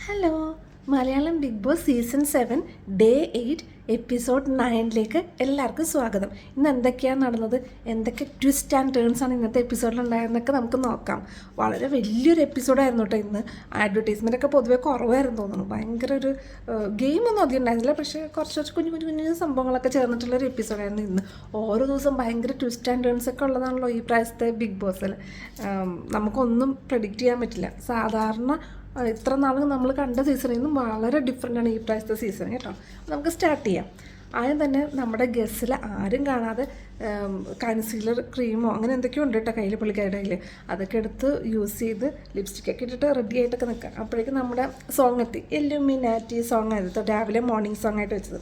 Hello, Malayalam big boss season 7 day 8 episode 9ലേക്ക് എല്ലാവർക്കും സ്വാഗതം. ഇന്ന് എന്തൊക്കെയാണ് നടന്നത്, എന്തൊക്കെ ട്വിസ്റ്റ് ആൻഡ് ടേൺസ് ആണ് ഇന്നത്തെ എപ്പിസോഡിൽ ഉണ്ടായതെന്നൊക്കെ നമുക്ക് നോക്കാം. വളരെ വലിയൊരു എപ്പിസോഡായിരുന്നു കേട്ടോ ഇന്ന്. അഡ്വർടൈസ്മെൻറ്റൊക്കെ പൊതുവെ കുറവായിരുന്നു തോന്നുന്നു. ഭയങ്കര ഒരു ഗെയിമൊന്നും അധികം ഉണ്ടായിരുന്നില്ല, പക്ഷേ കുറച്ച് കുഞ്ഞു സംഭവങ്ങളൊക്കെ ചേർന്നിട്ടുള്ളൊരു എപ്പിസോഡായിരുന്നു ഇന്ന്. ഓരോ ദിവസം ഭയങ്കര ട്വിസ്റ്റ് ആൻഡ് ടേൺസ് ഒക്കെ ഉള്ളതാണല്ലോ ഈ പ്രാവശ്യത്തെ ബിഗ് ബോസിൽ. നമുക്കൊന്നും പ്രെഡിക്റ്റ് ചെയ്യാൻ പറ്റില്ല. സാധാരണ ഇത്ര നാളും നമ്മൾ കണ്ട സീസണിൽ നിന്നും വളരെ ഡിഫറെൻ്റാണ് ഈ പ്രാവശ്യത്തെ സീസൺ കേട്ടോ. നമുക്ക് സ്റ്റാർട്ട് ചെയ്യാം. ആദ്യം തന്നെ നമ്മുടെ ഗസ്സിൽ ആരും കാണാതെ കൺസീലർ ക്രീമോ അങ്ങനെ എന്തൊക്കെയോ ഉണ്ട് കേട്ടോ കയ്യിൽ, പുള്ളിക്കാരുടെ കയ്യിൽ. അതൊക്കെ എടുത്ത് യൂസ് ചെയ്ത് ലിപ്സ്റ്റിക്കൊക്കെ ഇട്ടിട്ട് റെഡി ആയിട്ടൊക്കെ നിൽക്കാം. അപ്പോഴേക്കും നമ്മുടെ സോങ് എത്തി. ഇല്ലുമിനാറ്റി സോങ് ആയിരുന്നു രാവിലെ മോർണിംഗ് സോങ് ആയിട്ട് വെച്ചത്.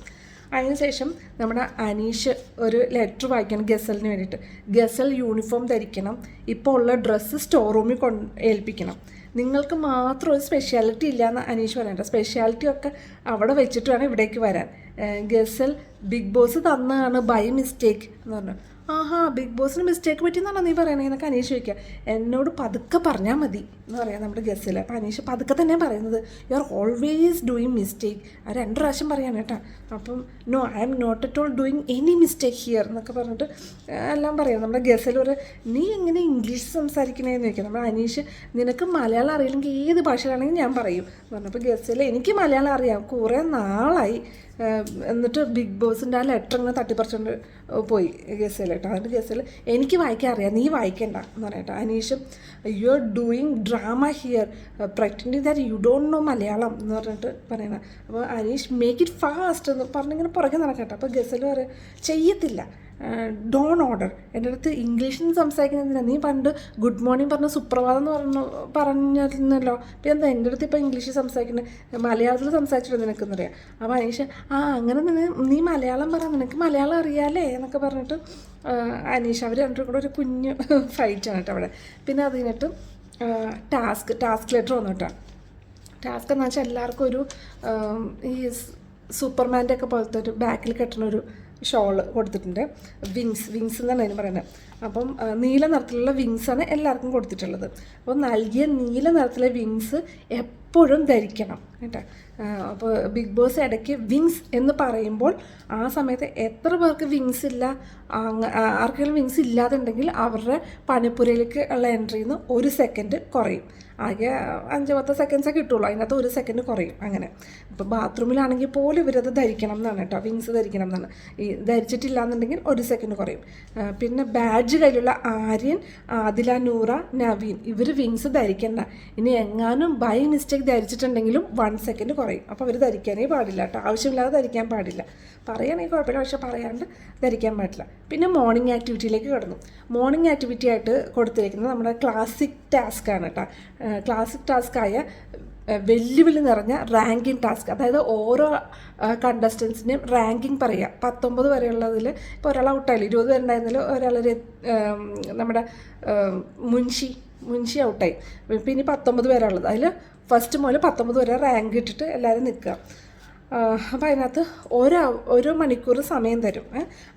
അതിനുശേഷം നമ്മുടെ അനീഷ് ഒരു ലെറ്റർ വായിക്കണം ഗസലിന് വേണ്ടിയിട്ട്. ഗസൽ യൂണിഫോം ധരിക്കണം, ഇപ്പോൾ ഉള്ള ഡ്രസ്സ് സ്റ്റോർ റൂമിൽ ഏൽപ്പിക്കണം, നിങ്ങൾക്ക് മാത്രം ഒരു സ്പെഷ്യാലിറ്റി ഇല്ലയെന്ന് അനീഷ് പറയണ്ട, സ്പെഷ്യാലിറ്റി ഒക്കെ അവിടെ വെച്ചിട്ട് വേണം ഇവിടേക്ക് വരാൻ. ഗസൽ ബിഗ് ബോസ് തന്നതാണ് ബൈ മിസ്റ്റേക്ക് എന്ന് പറഞ്ഞു. ആഹാ, ബിഗ് ബോസിന് മിസ്റ്റേക്ക് പറ്റിയെന്നാണോ നീ പറയണേ എന്നൊക്കെ അനീഷ് ചോദിക്കുക. എന്നോട് പതുക്കെ പറഞ്ഞാൽ മതി എന്ന് പറയാം നമ്മുടെ ഗസ്സിൽ. അപ്പോൾ അനീഷ് പതുക്കെ തന്നെ പറയുന്നത്, you are always doing mistake. ആ 2 പ്രാവശ്യം പറയാണ് കേട്ടോ. അപ്പം no, I am not at all doing any mistake here എന്നൊക്കെ പറഞ്ഞിട്ട് എല്ലാം പറയാം. നമ്മുടെ ഗസ്സിൽ ഒരു നീ എങ്ങനെ ഇംഗ്ലീഷ് സംസാരിക്കണേന്ന് ചോദിക്കാം. നമ്മുടെ അനീഷ്, നിനക്ക് മലയാളം അറിയില്ലെങ്കിൽ ഏത് ഭാഷയിലാണെങ്കിൽ ഞാൻ പറയും പറഞ്ഞപ്പോൾ ഗസ്സിൽ എനിക്ക് മലയാളം അറിയാം, കുറേ നാളായി. എന്നിട്ട് ബിഗ് ബോസിൻ്റെ ആ ലെറ്റർ ഇങ്ങനെ തട്ടിപ്പറിച്ചുകൊണ്ട് പോയി ഗസ്സിൽ കേട്ടോ. അതിൻ്റെ ഗസ്സിൽ എനിക്ക് വായിക്കാൻ അറിയാം, നീ വായിക്കണ്ട എന്ന് പറയട്ടോ. അനീഷും you are doing drama here pretending that you don't know Malayalam എന്ന് പറഞ്ഞിട്ട് പറയണം. അപ്പോൾ അനീഷ് മേക്ക് ഇറ്റ് ഫാസ്റ്റ് എന്ന് പറഞ്ഞിങ്ങനെ പുറകെ നടക്കട്ടെ. അപ്പോൾ ഗസ്സിൽ പറയാം, ചെയ്യത്തില്ല, ഡോൺ ഓർഡർ. എൻ്റെ അടുത്ത് ഇംഗ്ലീഷിൽ സംസാരിക്കുന്നതിനാ, നീ പണ്ട് ഗുഡ് മോർണിംഗ് പറഞ്ഞ സുപ്രഭാതം എന്ന് പറഞ്ഞിരുന്നല്ലോ, അപ്പോൾ എന്താ എൻ്റെ അടുത്ത് ഇപ്പോൾ ഇംഗ്ലീഷിൽ സംസാരിക്കുന്നത്, മലയാളത്തിൽ സംസാരിച്ചിട്ട് നിനക്കെന്നറിയാം. അപ്പോൾ അനീഷ്, അങ്ങനെ നീ മലയാളം പറ, നിനക്ക് മലയാളം അറിയാമല്ലേ എന്നൊക്കെ പറഞ്ഞിട്ട് അനീഷ് അവർ രണ്ടും കൂടെ ഒരു കുഞ്ഞ് ഫൈറ്റാണ് കേട്ടോ അവിടെ. പിന്നെ അത് കഴിഞ്ഞിട്ട് ടാസ്ക് ലെറ്റർ വന്നു കേട്ടോ. ടാസ്ക് എന്ന് വെച്ചാൽ എല്ലാവർക്കും ഒരു ഈ സൂപ്പർമാൻ്റെ ഒക്കെ പോലത്തെ ഒരു ബാക്കിൽ കെട്ടുന്നൊരു ഷോള് കൊടുത്തിട്ടുണ്ട്. വിങ്സ് എന്നാണ് അതിന് പറയുന്നത്. അപ്പം നീല നിറത്തിലുള്ള വിങ്സാണ് എല്ലാവർക്കും കൊടുത്തിട്ടുള്ളത്. അപ്പോൾ നൽകിയ നീല നിറത്തിലെ വിങ്സ് എപ്പോഴും ധരിക്കണം കേട്ടോ. അപ്പോൾ ബിഗ് ബോസ് ഇടയ്ക്ക് വിങ്സ് എന്ന് പറയുമ്പോൾ ആ സമയത്ത് എത്ര പേർക്ക് വിങ്സ് ഇല്ല, ആർക്കെങ്കിലും വിങ്സ് ഇല്ലാതുണ്ടെങ്കിൽ അവരുടെ പണിപ്പുരയിലേക്ക് ഉള്ള എൻട്രിയിൽ നിന്ന് 1 സെക്കൻഡ് കുറയും. ആകെ 5-10 സെക്കൻഡ്സേ കിട്ടുള്ളൂ, അതിനകത്ത് 1 സെക്കൻഡ് കുറയും. അങ്ങനെ ഇപ്പോൾ ബാത്റൂമിലാണെങ്കിൽ പോലും ഇവരത് ധരിക്കണം എന്നാണ് കേട്ടോ, വിങ്സ് ധരിക്കണം എന്നാണ്. ഈ ധരിച്ചിട്ടില്ല എന്നുണ്ടെങ്കിൽ 1 സെക്കൻഡ് കുറയും. പിന്നെ ബാഡ്ജ് കയ്യിലുള്ള ആര്യൻ, ആദില, നൂറ, നവീൻ ഇവർ വിങ്സ് ധരിക്കണ്ട. ഇനി എങ്ങാനും ബൈ മിസ്റ്റേക്ക് ധരിച്ചിട്ടുണ്ടെങ്കിലും 1 സെക്കൻഡ് കുറയും. അപ്പോൾ അവർ ധരിക്കാനേ പാടില്ല കേട്ടോ, ആവശ്യമില്ലാതെ ധരിക്കാൻ പാടില്ല. പറയുകയാണെങ്കിൽ കുഴപ്പമില്ല, പക്ഷെ പറയാണ്ട് ധരിക്കാൻ പാടില്ല. പിന്നെ മോർണിംഗ് ആക്ടിവിറ്റിയിലേക്ക് കടന്നു. മോർണിംഗ് ആക്ടിവിറ്റി ആയിട്ട് കൊടുത്തിരിക്കുന്നത് നമ്മുടെ ക്ലാസിക് ടാസ്ക് ആണ് കേട്ടോ. ക്ലാസിക് ടാസ്ക്കായ വെല്ലുവിളി നിറഞ്ഞ റാങ്കിങ് ടാസ്ക്. അതായത് ഓരോ കണ്ടസ്റ്റൻസിൻ്റെയും റാങ്കിങ് പറയുക. 19 വരെയുള്ളതിൽ ഇപ്പോൾ ഒരാൾ ഔട്ടായില്ല, 20 വരെ ഉണ്ടായിരുന്നതിൽ ഒരാൾ നമ്മുടെ മുൻഷി ഔട്ടായി. പിന്നെ 19 വരെ ഉള്ളത്, അതിൽ ഫസ്റ്റ് മുതൽ 19 വരെ റാങ്ക് ഇട്ടിട്ട് എല്ലാവരും നിൽക്കുക. അപ്പോൾ അതിനകത്ത് ഓരോ മണിക്കൂർ സമയം തരും.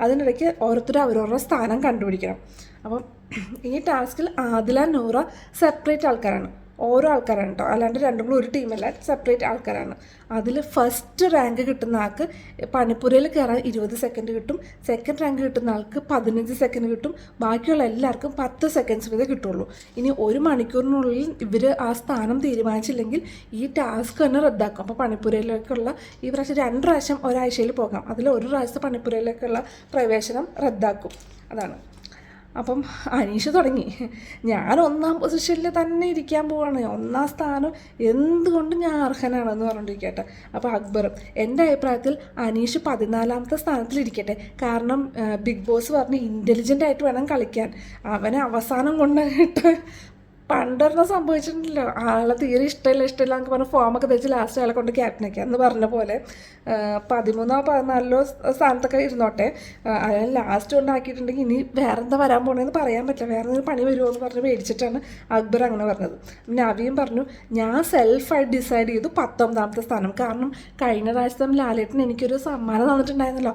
അതിനിടയ്ക്ക് ഓരോരുത്തരും അവരവരുടെ സ്ഥാനം കണ്ടുപിടിക്കണം. അപ്പം ഈ ടാസ്കിൽ ആദില, നൂറ സെപ്പറേറ്റ് ആൾക്കാരാണ്, ഓരോ ആൾക്കാരാണ് കേട്ടോ, അല്ലാണ്ട് രണ്ടും കൂടി ഒരു ടീമല്ല, സെപ്പറേറ്റ് ആൾക്കാരാണ്. അതിൽ ഫസ്റ്റ് റാങ്ക് കിട്ടുന്ന ആൾക്ക് പണിപ്പുരയിൽ കയറാൻ 20 സെക്കൻഡ് കിട്ടും. സെക്കൻഡ് റാങ്ക് കിട്ടുന്ന ആൾക്ക് 15 സെക്കൻഡ് കിട്ടും. ബാക്കിയുള്ള എല്ലാവർക്കും 10 സെക്കൻഡ്സ് വരെ കിട്ടുള്ളൂ. ഇനി 1 മണിക്കൂറിനുള്ളിൽ ഇവർ ആ സ്ഥാനം തീരുമാനിച്ചില്ലെങ്കിൽ ഈ ടാസ്ക് തന്നെ റദ്ദാക്കും. അപ്പോൾ പണിപ്പുരയിലേക്കുള്ള ഈ പ്രാവശ്യം 2 പ്രാവശ്യം ഒരാഴ്ചയിൽ പോകാം, അതിൽ 1 പ്രാവശ്യത്തെ പണിപ്പുരയിലേക്കുള്ള പ്രവേശനം റദ്ദാക്കും. അതാണ്. അപ്പം അനീഷ് തുടങ്ങി, ഞാൻ 1-ാം പൊസിഷനിൽ തന്നെ ഇരിക്കാൻ പോവാണ്, 1-ാം സ്ഥാനം എന്തുകൊണ്ട് ഞാൻ അർഹനാണെന്ന് പറഞ്ഞിരിക്കട്ടെ. അപ്പോൾ അക്ബറും, എൻ്റെ അഭിപ്രായത്തിൽ അനീഷ് 14-ാമത്തെ സ്ഥാനത്തിലിരിക്കട്ടെ, കാരണം ബിഗ് ബോസ് പറഞ്ഞ് ഇൻ്റലിജൻ്റ് ആയിട്ട് വേണം കളിക്കാൻ, അവനെ അവസാനം കൊണ്ടിട്ട് പണ്ടൊരെണ്ണം സംഭവിച്ചിട്ടുണ്ടല്ലോ, ആളെ തീരെ ഇഷ്ടമില്ല എന്നൊക്കെ പറഞ്ഞ് ഫോമൊക്കെ തേച്ച് ലാസ്റ്റ് ആളെ കൊണ്ട് ക്യാപ്റ്റനൊക്കെ എന്ന് പറഞ്ഞ പോലെ 13-ഓ 14-ഓ സ്ഥാനത്തൊക്കെ ഇരുന്നോട്ടെ, അയാൾ ലാസ്റ്റ് കൊണ്ടാക്കിയിട്ടുണ്ടെങ്കിൽ ഇനി വേറെ എന്താ വരാൻ പോകണമെന്ന് പറയാൻ പറ്റില്ല, വേറെ എന്തെങ്കിലും പണി വരുമോ എന്ന് പറഞ്ഞ് മേടിച്ചിട്ടാണ് അക്ബർ അങ്ങനെ പറഞ്ഞത്. നവിയും പറഞ്ഞു, ഞാൻ സെൽഫായിട്ട് ഡിസൈഡ് ചെയ്തു 19-ാമത്തെ സ്ഥാനം, കാരണം കഴിഞ്ഞ പ്രാവശ്യത്തെ ലാലേട്ടൻ എനിക്കൊരു സമ്മാനം തന്നിട്ടുണ്ടായിരുന്നല്ലോ,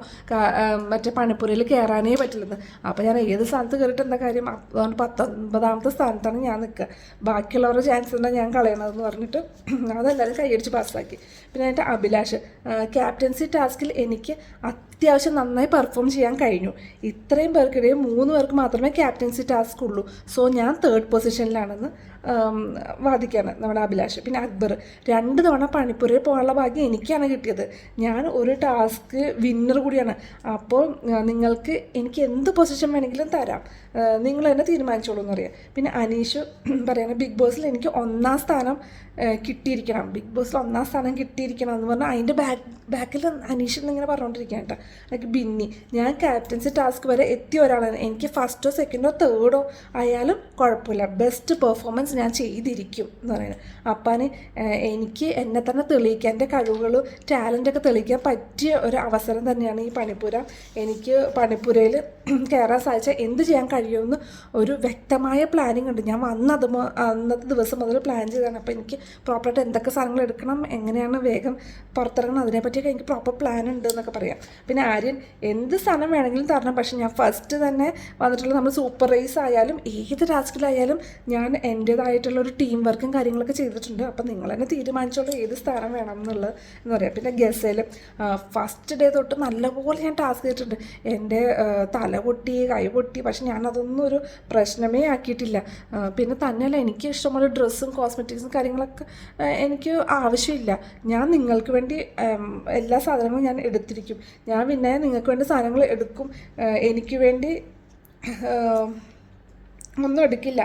മറ്റേ പണിപ്പുരയിൽ കയറാനേ പറ്റില്ലെന്ന്. അപ്പോൾ ഞാൻ ഏത് സ്ഥാനത്ത് കയറിയിട്ട് എന്താ കാര്യം, അതുകൊണ്ട് 19-ാമത്തെ സ്ഥാനത്താണ് ഞാൻ നിൽക്കുക. പറയണ്ട. ബാക്കിയുള്ളവരുടെ ചാൻസ് എന്താ ഞാൻ കളയണതെന്ന് പറഞ്ഞിട്ട് അതെല്ലാവരും കൈയടിച്ച് പാസ്സാക്കി. പിന്നെ എൻ്റെ അഭിലാഷ്, ക്യാപ്റ്റൻസി ടാസ്കിൽ എനിക്ക് അത്യാവശ്യം നന്നായി പെർഫോം ചെയ്യാൻ കഴിഞ്ഞു. ഇത്രയും പേർക്കിടയിൽ 3 പേർക്ക് മാത്രമേ ക്യാപ്റ്റൻസി ടാസ്ക് ഉള്ളൂ. സോ ഞാൻ 3rd പൊസിഷനിലാണെന്ന് വാദിക്കുകയാണ് നമ്മുടെ അഭിലാഷ്. പിന്നെ അക്ബർ, 2 തവണ പണിപ്പുരയിൽ പോകാനുള്ള ഭാഗ്യം എനിക്കാണ് കിട്ടിയത്. ഞാൻ ഒരു ടാസ്ക് വിന്നർ കൂടിയാണ്. അപ്പോൾ നിങ്ങൾക്ക് എനിക്ക് എന്ത് പൊസിഷൻ വേണമെങ്കിലും തരാം, നിങ്ങൾ തന്നെ തീരുമാനിച്ചോളൂ എന്ന് പറയാം. പിന്നെ അനീഷ് പറയാണ്, ബിഗ് ബോസിൽ എനിക്ക് 1ാം സ്ഥാനം കിട്ടിയിരിക്കണം, ബിഗ് ബോസിൽ 1ാം സ്ഥാനം കിട്ടിയിരിക്കണം എന്ന് പറഞ്ഞാൽ അതിൻ്റെ ബാക്കിൽ അനീഷ് എന്നിങ്ങനെ പറഞ്ഞുകൊണ്ടിരിക്കുകയാണ് കേട്ടോ. എനിക്ക് ബിന്നി, ഞാൻ ക്യാപ്റ്റൻസി ടാസ്ക് വരെ എത്തിയ ഒരാളാണ്. എനിക്ക് 1ോ 2ഓ 3ഓ ആയാലും കുഴപ്പമില്ല, ബെസ്റ്റ് പെർഫോമൻസ് ഞാൻ ചെയ്തിരിക്കും എന്ന് പറയുന്നത്. അപ്പാന് എനിക്ക് എന്നെ തന്നെ തെളിയിക്കാൻ, എൻ്റെ കഴിവുകളും ടാലൻ്റൊക്കെ തെളിയിക്കാൻ പറ്റിയ ഒരു അവസരം തന്നെയാണ് ഈ പണിപ്പുര. എനിക്ക് പണിപ്പുരയിൽ കയറാൻ സാധിച്ചാൽ എന്ത് ചെയ്യാൻ കഴിയുമെന്ന് ഒരു വ്യക്തമായ പ്ലാനിങ് ഉണ്ട്. ഞാൻ അന്നത്തെ ദിവസം മുതൽ പ്ലാൻ ചെയ്തതാണ്. അപ്പോൾ എനിക്ക് പ്രോപ്പറായിട്ട് എന്തൊക്കെ സാധനങ്ങൾ എടുക്കണം, എങ്ങനെയാണ് വേഗം പുറത്തിറങ്ങണം, അതിനെപ്പറ്റിയൊക്കെ എനിക്ക് പ്രോപ്പർ പ്ലാൻ ഉണ്ട് എന്നൊക്കെ പറയാം. പിന്നെ ആര്യൻ, എന്ത് സാധനം വേണമെങ്കിലും തരണം, പക്ഷേ ഞാൻ ഫസ്റ്റ് തന്നെ വന്നിട്ടുള്ള നമ്മൾ സൂപ്പർ റേസ് ആയാലും ഏത് ടാസ്കിലായാലും ഞാൻ എൻ്റേതായിട്ടുള്ളൊരു ടീം വർക്കും കാര്യങ്ങളൊക്കെ ചെയ്തിട്ടുണ്ട്. അപ്പം നിങ്ങൾ തന്നെ തീരുമാനിച്ചോളൂ ഏത് സ്ഥാനം വേണം എന്നുള്ളത് എന്ന് പറയാം. പിന്നെ ഗസയിൽ ഫസ്റ്റ് ഡേ തൊട്ട് നല്ലപോലെ ഞാൻ ടാസ്ക് ചെയ്തിട്ടുണ്ട്. എൻ്റെ തല പൊട്ടി, കൈ പൊട്ടി, പക്ഷെ ഞാനതൊന്നും ഒരു പ്രശ്നമേ ആക്കിയിട്ടില്ല. പിന്നെ തന്നെയല്ല, എനിക്ക് ഇഷ്ടംപോലെ ഡ്രസ്സും കോസ്മെറ്റിക്സും കാര്യങ്ങളൊക്കെ എനിക്ക് ആവശ്യമില്ല. ഞാൻ നിങ്ങൾക്ക് വേണ്ടി എല്ലാ സാധനങ്ങളും ഞാൻ എടുത്തിരിക്കും. ഞാൻ പിന്നെ നിങ്ങൾക്ക് വേണ്ടി സാധനങ്ങൾ എടുക്കും. എനിക്ക് വേണ്ടി ഒന്നും എടുക്കില്ല.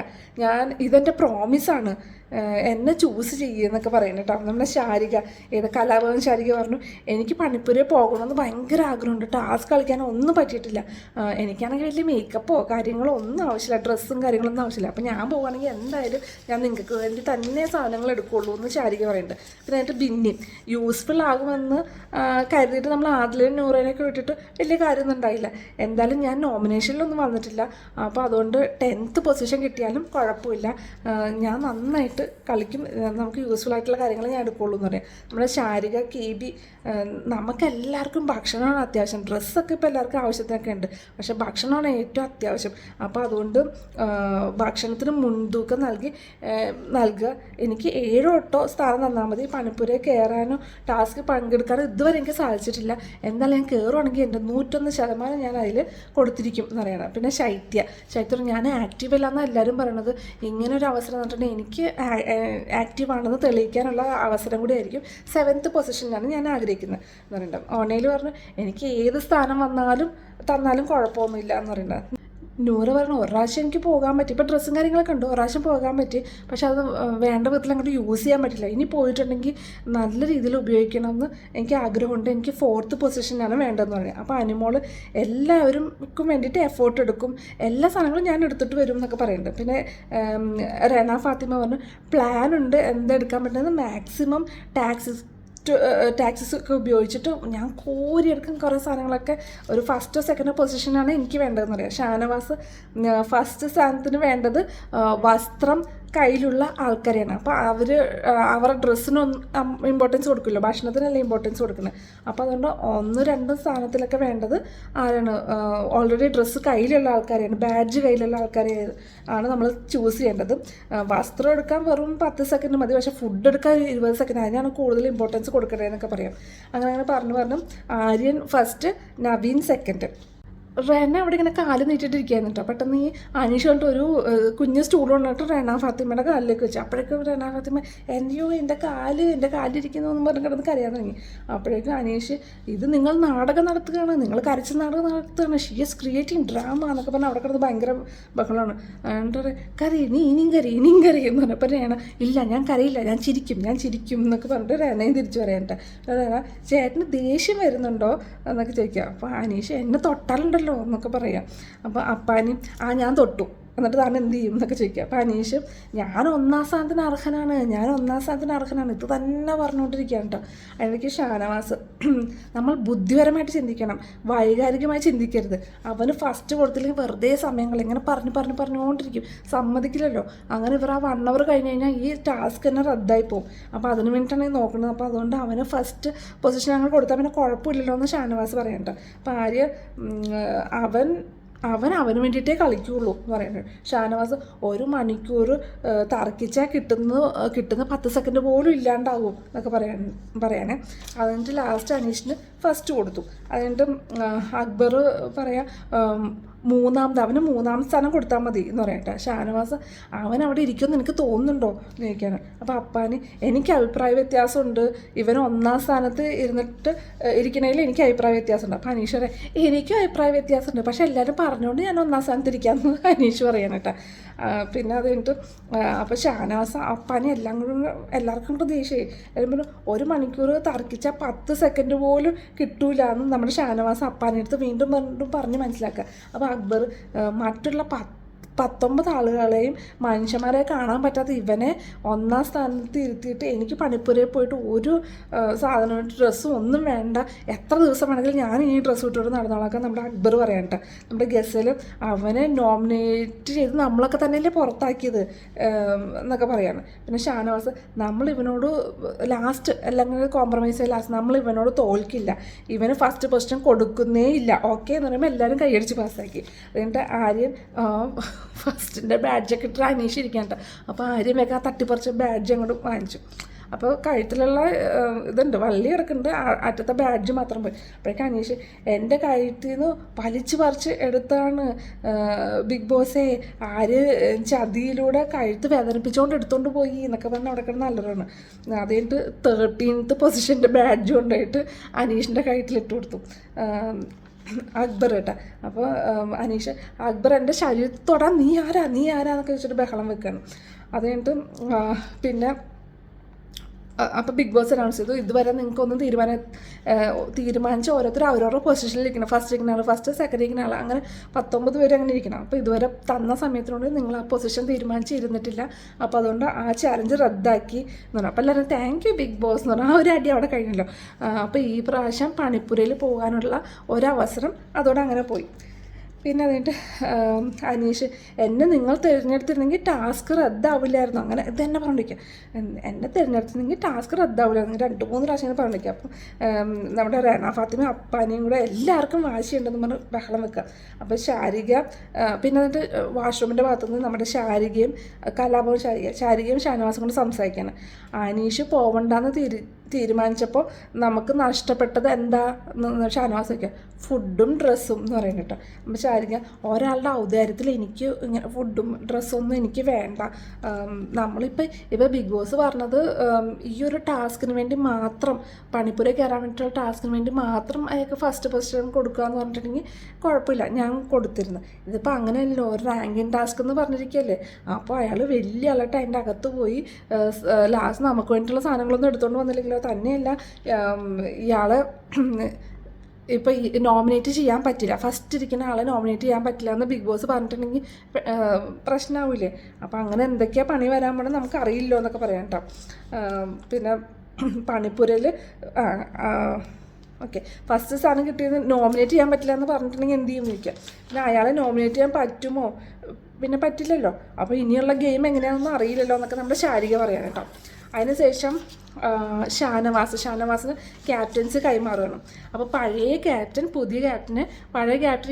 ഇതെൻ്റെ പ്രോമിസാണ്, എന്നെ ചൂസ് ചെയ്യുന്നൊക്കെ പറയുന്നത് കേട്ടോ. നമ്മുടെ ശാരിക, കലാഭവൻ ശാരിക പറഞ്ഞു, എനിക്ക് പണിപ്പുരയിൽ പോകണമെന്ന് ഭയങ്കര ആഗ്രഹമുണ്ട്, ടാസ്ക് കളിക്കാനോ ഒന്നും പറ്റിയിട്ടില്ല. എനിക്കാണെങ്കിൽ വലിയ മേക്കപ്പോ കാര്യങ്ങളോ ഒന്നും ആവശ്യമില്ല, ഡ്രസ്സും കാര്യങ്ങളൊന്നും ആവശ്യമില്ല. അപ്പം ഞാൻ പോകുകയാണെങ്കിൽ എന്തായാലും ഞാൻ നിങ്ങൾക്ക് വേണ്ടി തന്നെ സാധനങ്ങൾ എടുക്കുകയുള്ളൂ എന്ന് ശാരിക പറയുന്നുണ്ട്. പിന്നെ എന്നിട്ട് ബിന്നി, യൂസ്ഫുൾ ആകുമെന്ന് കരുതിയിട്ട് നമ്മൾ ആദിലും നൂറേനൊക്കെ വിട്ടിട്ട് വലിയ കാര്യമൊന്നും ഉണ്ടായില്ല. എന്തായാലും ഞാൻ നോമിനേഷനിലൊന്നും വന്നിട്ടില്ല, അപ്പോൾ അതുകൊണ്ട് 10th പൊസിഷൻ കിട്ടിയാലും കുഴപ്പമില്ല, ഞാൻ നന്നായിട്ട് കളിക്കും, നമുക്ക് യൂസ്ഫുൾ ആയിട്ടുള്ള കാര്യങ്ങൾ ഞാൻ എടുക്കുള്ളൂ എന്ന് പറയാം. നമ്മുടെ ശാരിക, KB, നമുക്കെല്ലാവർക്കും ഭക്ഷണമാണ് അത്യാവശ്യം. ഡ്രസ്സൊക്കെ ഇപ്പോൾ എല്ലാവർക്കും ആവശ്യത്തിനൊക്കെ ഉണ്ട്, പക്ഷേ ഭക്ഷണമാണ് ഏറ്റവും അത്യാവശ്യം. അപ്പോൾ അതുകൊണ്ട് ഭക്ഷണത്തിന് മുൻതൂക്കം നൽകുക. എനിക്ക് 7 8 സ്ഥാനം തന്നാൽ മതി. പണിപ്പുരയിൽ കയറാനോ ടാസ്ക് പങ്കെടുക്കാനോ ഇതുവരെ എനിക്ക് സാധിച്ചിട്ടില്ല. എന്തായാലും ഞാൻ കയറുവാണെങ്കിൽ എൻ്റെ 101% ഞാൻ അതിൽ കൊടുത്തിരിക്കും എന്ന് പറയണം. പിന്നെ ശൈത്യ, ഞാൻ ആക്റ്റീവ് അല്ലാന്നാണ് എല്ലാവരും പറയണത്. ഇങ്ങനെ ഒരു അവസരം തന്നിട്ടുണ്ടെങ്കിൽ എനിക്ക് ആക്റ്റീവാണെന്ന് തെളിയിക്കാനുള്ള അവസരം കൂടി ആയിരിക്കും. 7th പൊസിഷനിലാണ് ഞാൻ ആഗ്രഹിക്കുന്നത് എന്ന് പറയുന്നത്. ഓണയിൽ പറഞ്ഞു, എനിക്ക് ഏത് സ്ഥാനം തന്നാലും കുഴപ്പമൊന്നുമില്ല എന്ന് പറയുന്നത്. നൂറ് പറഞ്ഞു, ഒരു പ്രാവശ്യം എനിക്ക് പോകാൻ പറ്റി, ഇപ്പോൾ ഡ്രസ്സും കാര്യങ്ങളൊക്കെ ഉണ്ട്, ഒരു പ്രാവശ്യം പോകാൻ പറ്റി, പക്ഷെ അത് വേണ്ട വിധത്തിൽ അങ്ങോട്ട് യൂസ് ചെയ്യാൻ പറ്റില്ല. ഇനി പോയിട്ടുണ്ടെങ്കിൽ നല്ല രീതിയിൽ ഉപയോഗിക്കണമെന്ന് എനിക്ക് ആഗ്രഹമുണ്ട്. എനിക്ക് 4th പൊസിഷനാണ് വേണ്ടതെന്ന് പറയുന്നത്. അപ്പോൾ അനുമോൾ, എല്ലാവർക്കും വേണ്ടിയിട്ട് എഫേർട്ട് എടുക്കും, എല്ലാ സാധനങ്ങളും ഞാൻ എടുത്തിട്ട് വരും എന്നൊക്കെ പറയുന്നുണ്ട്. പിന്നെ റെന ഫാത്തിമ പറഞ്ഞു, പ്ലാൻ ഉണ്ട് എന്തെടുക്കാൻ പറ്റുന്നത്, മാക്സിമം ടാക്സസ് ഒക്കെ ഉപയോഗിച്ചിട്ട് ഞാൻ കോരിയെടുക്കും കുറേ സാധനങ്ങളൊക്കെ. ഒരു 1st 2nd പൊസിഷനാണ് എനിക്ക് വേണ്ടതെന്ന് പറയാം. ഷാനവാസ്, 1st സ്ഥാനത്തിന് വേണ്ടത് വസ്ത്രം കയ്യിലുള്ള ആൾക്കാരെയാണ്. അപ്പോൾ അവരുടെ ഡ്രസ്സിനൊന്നും ഇമ്പോർട്ടൻസ് കൊടുക്കില്ല, ഭക്ഷണത്തിനല്ല ഇമ്പോർട്ടൻസ് കൊടുക്കുന്നത്. അപ്പോൾ അതുകൊണ്ട് 1 2 സ്ഥാനത്തിലൊക്കെ വേണ്ടത് ആരാണ്, ഓൾറെഡി ഡ്രസ്സ് കയ്യിലുള്ള ആൾക്കാരെയാണ്, ബാഡ്ജ് കയ്യിലുള്ള ആൾക്കാരെ ആണ് നമ്മൾ ചൂസ് ചെയ്യേണ്ടത്. വസ്ത്രം എടുക്കാൻ വെറും 10 സെക്കൻഡ് മതി, പക്ഷേ ഫുഡ് എടുക്കാൻ 20 സെക്കൻഡ്, അതിനാണ് കൂടുതൽ ഇമ്പോർട്ടൻസ് കൊടുക്കണേന്നൊക്കെ പറയാം. അങ്ങനെ പറഞ്ഞു ആര്യൻ ഫസ്റ്റ്, നവീൻ സെക്കൻഡ്. റെന അവിടെ ഇങ്ങനെ കാല് നീട്ടിട്ടിരിക്കുകയായിരുന്നു കേട്ടോ. പെട്ടെന്ന് ഈ അനീഷ് കൊണ്ട് ഒരു കുഞ്ഞ് സ്റ്റൂൾ കൊണ്ടിട്ട് റെന ഫാത്തിമയുടെ കാലിലേക്ക് വെച്ചു. അപ്പോഴേക്കും റെന ഫാത്തിമ, എൻ്റെ കാലിരിക്കുന്നു എന്ന് പറഞ്ഞ് കിടന്ന് കരയാൻ തുടങ്ങി. അപ്പോഴേക്കും അനീഷ്, ഇത് നിങ്ങൾ നാടകം നടത്തുകയാണ്, നിങ്ങൾ കരച്ച നാടകം നടത്തുകയാണ്, ഷീ ഈസ് ക്രിയേറ്റിംഗ് ഡ്രാമ എന്നൊക്കെ പറഞ്ഞാൽ അവിടെ കിടന്ന് ഭയങ്കര ബഹളമാണ്. എന്നിട്ട് കരയും, ഇനിയും കരയും എന്ന് പറഞ്ഞപ്പോൾ റെന, ഇല്ല ഞാൻ കരയില്ല, ഞാൻ ചിരിക്കും എന്നൊക്കെ പറഞ്ഞിട്ട് റെനയും തിരിച്ചു പറയാൻ കേട്ടോ. റെന, ചേട്ടന് ദേഷ്യം വരുന്നുണ്ടോ എന്നൊക്കെ ചോദിക്കുക. അപ്പോൾ അനീഷ്, എന്നെ തൊട്ടാലുണ്ടല്ലോ എന്നൊക്കെ പറയാം. അപ്പോൾ അപ്പാനും, ഞാൻ തൊട്ടു, എന്നിട്ട് താൻ എന്ത് ചെയ്യും എന്നൊക്കെ ചോദിക്കുക. അപ്പോൾ അനീഷ്, ഞാൻ 1ാം സ്ഥാനത്തിന് അർഹനാണ്, ഇത് തന്നെ പറഞ്ഞുകൊണ്ടിരിക്കുകയാണ് കേട്ടോ. അതിലേക്ക് ഷാനവാസ്, നമ്മൾ ബുദ്ധിപരമായിട്ട് ചിന്തിക്കണം, വൈകാരികമായി ചിന്തിക്കരുത്. അവന് ഫസ്റ്റ് കൊടുത്തില്ലെങ്കിൽ വെറുതെ സമയങ്ങൾ ഇങ്ങനെ പറഞ്ഞുകൊണ്ടിരിക്കും, സമ്മതിക്കില്ലല്ലോ. അങ്ങനെ ഇവർ ആ 1 hour കഴിഞ്ഞ് കഴിഞ്ഞാൽ ഈ ടാസ്ക് തന്നെ റദ്ദായി പോകും. അപ്പോൾ അതിന് വേണ്ടിയിട്ടാണ് ഈ നോക്കുന്നത്. അപ്പോൾ അതുകൊണ്ട് അവന് ഫസ്റ്റ് പൊസിഷൻ ഞങ്ങൾ കൊടുത്താൽ പിന്നെ കുഴപ്പമില്ലല്ലോ എന്ന് ഷാനവാസ് പറയണ്ട. അപ്പോൾ അവൻ അവന് വേണ്ടിയിട്ടേ കളിക്കുകയുള്ളൂ എന്ന് പറയുന്നത്. ഷാനവാസ് 1 മണിക്കൂർ തർക്കിച്ചാൽ കിട്ടുന്ന 10 സെക്കൻഡ് പോലും ഇല്ലാണ്ടാവും എന്നൊക്കെ പറയാനേ. അതിൻ്റെ ലാസ്റ്റ് അനീഷിന് ഫസ്റ്റ് കൊടുത്തു. അതിൻ്റെ അക്ബർ പറയാം അവന് 3-ാം സ്ഥാനം കൊടുത്താൽ മതി എന്ന് പറയട്ടെ. ഷാനവാസ് അവൻ അവിടെ ഇരിക്കുമെന്ന് എനിക്ക് തോന്നുന്നുണ്ടോ എന്ന് ചോദിക്കാണ്. അപ്പോൾ അപ്പാന് എനിക്ക് അഭിപ്രായ വ്യത്യാസമുണ്ട്, ഇവൻ 1-ാം സ്ഥാനത്ത് ഇരിക്കണതിൽ എനിക്ക് അഭിപ്രായ വ്യത്യാസമുണ്ട്. അപ്പോൾ അനീഷ് പറയാം എനിക്കും അഭിപ്രായ വ്യത്യാസമുണ്ട്, പക്ഷേ എല്ലാവരും പറഞ്ഞുകൊണ്ട് ഞാൻ 1-ാം സ്ഥാനത്ത് ഇരിക്കാമെന്ന് അനീഷ് പറയാൻ കേട്ടോ. പിന്നെ അത് കഴിഞ്ഞിട്ട് അപ്പോൾ ഷാനവാസ് അപ്പാനെ എല്ലാവർക്കും കൂടെ ദേഷ്യമായി. എല്ലാവരും 1 മണിക്കൂർ തർക്കിച്ചാൽ 10 സെക്കൻഡ് പോലും കിട്ടൂല എന്ന് നമ്മുടെ ഷാനവാസ് അപ്പാനെ അടുത്ത് വീണ്ടും പറഞ്ഞ് മനസ്സിലാക്കുക. അപ്പോൾ അക്ബർ മറ്റുള്ള 19 ആളുകളെയും മനുഷ്യന്മാരെ കാണാൻ പറ്റാത്ത ഇവനെ 1-ാം സ്ഥാനത്ത് ഇരുത്തിയിട്ട് എനിക്ക് പണിപ്പുരയിൽ പോയിട്ട് ഒരു സാധനം ഡ്രസ്സും ഒന്നും വേണ്ട, എത്ര ദിവസം വേണമെങ്കിലും ഞാൻ ഈ ഡ്രസ്സ് ഇട്ടുകൊണ്ട് നടന്നോളാക്കാൻ നമ്മുടെ അക്ബർ പറയാൻ നമ്മുടെ ഗസൽ അവനെ നോമിനേറ്റ് ചെയ്ത് നമ്മളൊക്കെ തന്നെയല്ലേ പുറത്താക്കിയത് എന്നൊക്കെ പറയാണ്. പിന്നെ ഷാനവാസ് നമ്മൾ ഇവനോട് ലാസ്റ്റ് അല്ലെങ്കിൽ കോംപ്രമൈസ് ലാസ്റ്റ് നമ്മൾ ഇവനോട് തോൽക്കില്ല, ഇവന് ഫസ്റ്റ് പൊസിഷൻ കൊടുക്കുന്നേ ഇല്ല, ഓക്കെ എന്ന് പറയുമ്പോൾ എല്ലാവരും കൈയടിച്ച് പാസ്സാക്കി. അതുകൊണ്ട് ആര്യൻ ഫസ്റ്റിൻ്റെ ബാഡ്ജൊക്കെ ഇട്ട് അനീഷ് ഇരിക്കാൻ കേട്ടോ. അപ്പോൾ ആര്യം വേഗം ആ തട്ടിപ്പറിച്ച ബാഡ്ജ് അങ്ങോട്ട് വാങ്ങിച്ചു. അപ്പോൾ കഴുത്തിലുള്ള ഇതുണ്ട്, വള്ളി കിടക്കുന്നുണ്ട്, അറ്റത്തെ ബാഡ്ജ് മാത്രം പോയി. അപ്പോഴേക്കും അനീഷ് എൻ്റെ കഴുത്തിൽ നിന്ന് വലിച്ചു പറിച്ച് എടുത്താണ് ബിഗ് ബോസേ, ആര് ചതിയിലൂടെ കഴുത്ത് വേദനിപ്പിച്ചുകൊണ്ട് എടുത്തുകൊണ്ട് പോയി എന്നൊക്കെ പറഞ്ഞ് അവിടെ കിടന്ന് നല്ലതാണ്. അത് കഴിഞ്ഞിട്ട് 13th പൊസിഷൻ്റെ ബാഡ്ജ് കൊണ്ടായിട്ട് അനീഷിൻ്റെ കഴുത്തിലിട്ട് കൊടുത്തു അക്ബർ കേട്ടോ. അപ്പോൾ അനീഷ് അക്ബർ എൻ്റെ ശരീരത്തിൽ തൊടാൻ നീ ആരാന്നൊക്കെ വെച്ചിട്ട് ബഹളം വെക്കുകയാണ്. അത് കഴിഞ്ഞിട്ട് പിന്നെ അപ്പോൾ ബിഗ് ബോസ് അനൗൺസ് ചെയ്തു ഇതുവരെ നിങ്ങൾക്കൊന്നും തീരുമാനിച്ച ഓരോരുത്തർ അവരവരുടെ പൊസിഷനിൽ ഇരിക്കണം, ഫസ്റ്റ് ഇരിക്കുന്ന ആൾ ഫസ്റ്റ്, സെക്കൻഡ് ഇരിക്കുന്ന ആൾ, അങ്ങനെ 19 പേര് അങ്ങനെ ഇരിക്കണം. അപ്പോൾ ഇതുവരെ തന്ന സമയത്തിനോട് നിങ്ങൾ ആ പൊസിഷൻ തീരുമാനിച്ചിരുന്നിട്ടില്ല, അപ്പോൾ അതുകൊണ്ട് ആ ചാലഞ്ച് റദ്ദാക്കി എന്ന് പറഞ്ഞു. അപ്പോൾ എല്ലാവരും താങ്ക് യു ബിഗ് ബോസ് എന്ന് പറഞ്ഞാൽ ആ ഒരു അടി അവിടെ കഴിഞ്ഞല്ലോ. അപ്പോൾ ഈ പ്രാവശ്യം പണിപ്പുരയിൽ പോകാനുള്ള ഒരവസരം അതോടെ അങ്ങനെ പോയി. പിന്നെ അതിൻ്റെ അനീഷ് എന്നെ നിങ്ങൾ തിരഞ്ഞെടുത്തിരുന്നെങ്കിൽ ടാസ്ക് റദ്ദാവില്ലായിരുന്നു, അങ്ങനെ ഇത് തന്നെ പറഞ്ഞിരിക്കുക. എന്നെ തിരഞ്ഞെടുത്തിരുന്നെങ്കിൽ ടാസ്ക് റദ്ദാവില്ലായിരുന്നു 2-3 പ്രാവശ്യം ഇങ്ങനെ പറഞ്ഞിരിക്കുക. അപ്പം നമ്മുടെ റെന ഫാത്തിമ അപ്പാനെയും കൂടെ എല്ലാവർക്കും വാശിയുണ്ടെന്ന് പറഞ്ഞ് ബഹളം വെക്കുക. അപ്പോൾ ശാരിക പിന്നെ എന്നിട്ട് വാഷ്റൂമിൻ്റെ ഭാഗത്തുനിന്ന് നമ്മുടെ ശാരികയും കലാഭവൻ ശാരികയും ഷാനവാസും കൊണ്ട് സംസാരിക്കുകയാണ്. അനീഷ് പോവണ്ടെന്ന് തീരുമാനിച്ചപ്പോൾ നമുക്ക് നഷ്ടപ്പെട്ടത് എന്താ ഷാനവാസ് വയ്ക്കുക, ഫുഡും ഡ്രസ്സും എന്ന് പറയും കേട്ടോ. അപ്പോൾ ശാരിക ഒരാളുടെ ഔദാര്യത്തിൽ എനിക്ക് ഇങ്ങനെ ഫുഡും ഡ്രസ്സൊന്നും എനിക്ക് വേണ്ട, ഇപ്പോൾ ബിഗ് ബോസ് പറഞ്ഞത് ഈ ഒരു ടാസ്കിന് വേണ്ടി മാത്രം, പണിപ്പുര കയറാൻ വേണ്ടിയിട്ടുള്ള ടാസ്കിന് വേണ്ടി മാത്രം അയാൾക്ക് ഫസ്റ്റ് പൊസിഷൻ കൊടുക്കുക എന്ന് പറഞ്ഞിട്ടുണ്ടെങ്കിൽ കുഴപ്പമില്ല, ഞാൻ കൊടുത്തിരുന്നു. ഇതിപ്പോൾ അങ്ങനെയല്ലോ, ഒരു റാങ്കിങ് ടാസ്ക് എന്ന് പറഞ്ഞിരിക്കുകയല്ലേ. അപ്പോൾ അയാൾ വലിയ ആളായിട്ട് അതിൻ്റെ അകത്ത് പോയി ലാസ്റ്റ് നമുക്ക് വേണ്ടിയിട്ടുള്ള സാധനങ്ങളൊന്നും എടുത്തുകൊണ്ട് വന്നില്ലെങ്കിലോ, തന്നെയല്ല ഇയാളെ ഇപ്പോൾ നോമിനേറ്റ് ചെയ്യാൻ പറ്റില്ല, ഫസ്റ്റ് ഇരിക്കുന്ന ആളെ നോമിനേറ്റ് ചെയ്യാൻ പറ്റില്ല എന്ന് ബിഗ് ബോസ് പറഞ്ഞിട്ടുണ്ടെങ്കിൽ പ്രശ്നമാവില്ലേ. അപ്പോൾ അങ്ങനെ എന്തൊക്കെയാണ് പണി വരാൻ പോണെന്ന് നമുക്കറിയില്ലോ എന്നൊക്കെ പറയാം കേട്ടോ. പിന്നെ പണിപ്പുരയിൽ ഓക്കെ ഫസ്റ്റ് സ്ഥാനം കിട്ടിയത് നോമിനേറ്റ് ചെയ്യാൻ പറ്റില്ല എന്ന് പറഞ്ഞിട്ടുണ്ടെങ്കിൽ എന്ത് ചെയ്യും ചോദിക്കുക. പിന്നെ അയാളെ നോമിനേറ്റ് ചെയ്യാൻ പറ്റുമോ, പിന്നെ പറ്റില്ലല്ലോ. അപ്പോൾ ഇനിയുള്ള ഗെയിം എങ്ങനെയാണെന്ന് അറിയില്ലല്ലോ എന്നൊക്കെ നമ്മുടെ ശാരിക പറയാൻ കേട്ടോ. അതിനുശേഷം ഷാനവാസിന് ക്യാപ്റ്റൻസി കൈമാറുകയാണ്. അപ്പോൾ പഴയ ക്യാപ്റ്റന്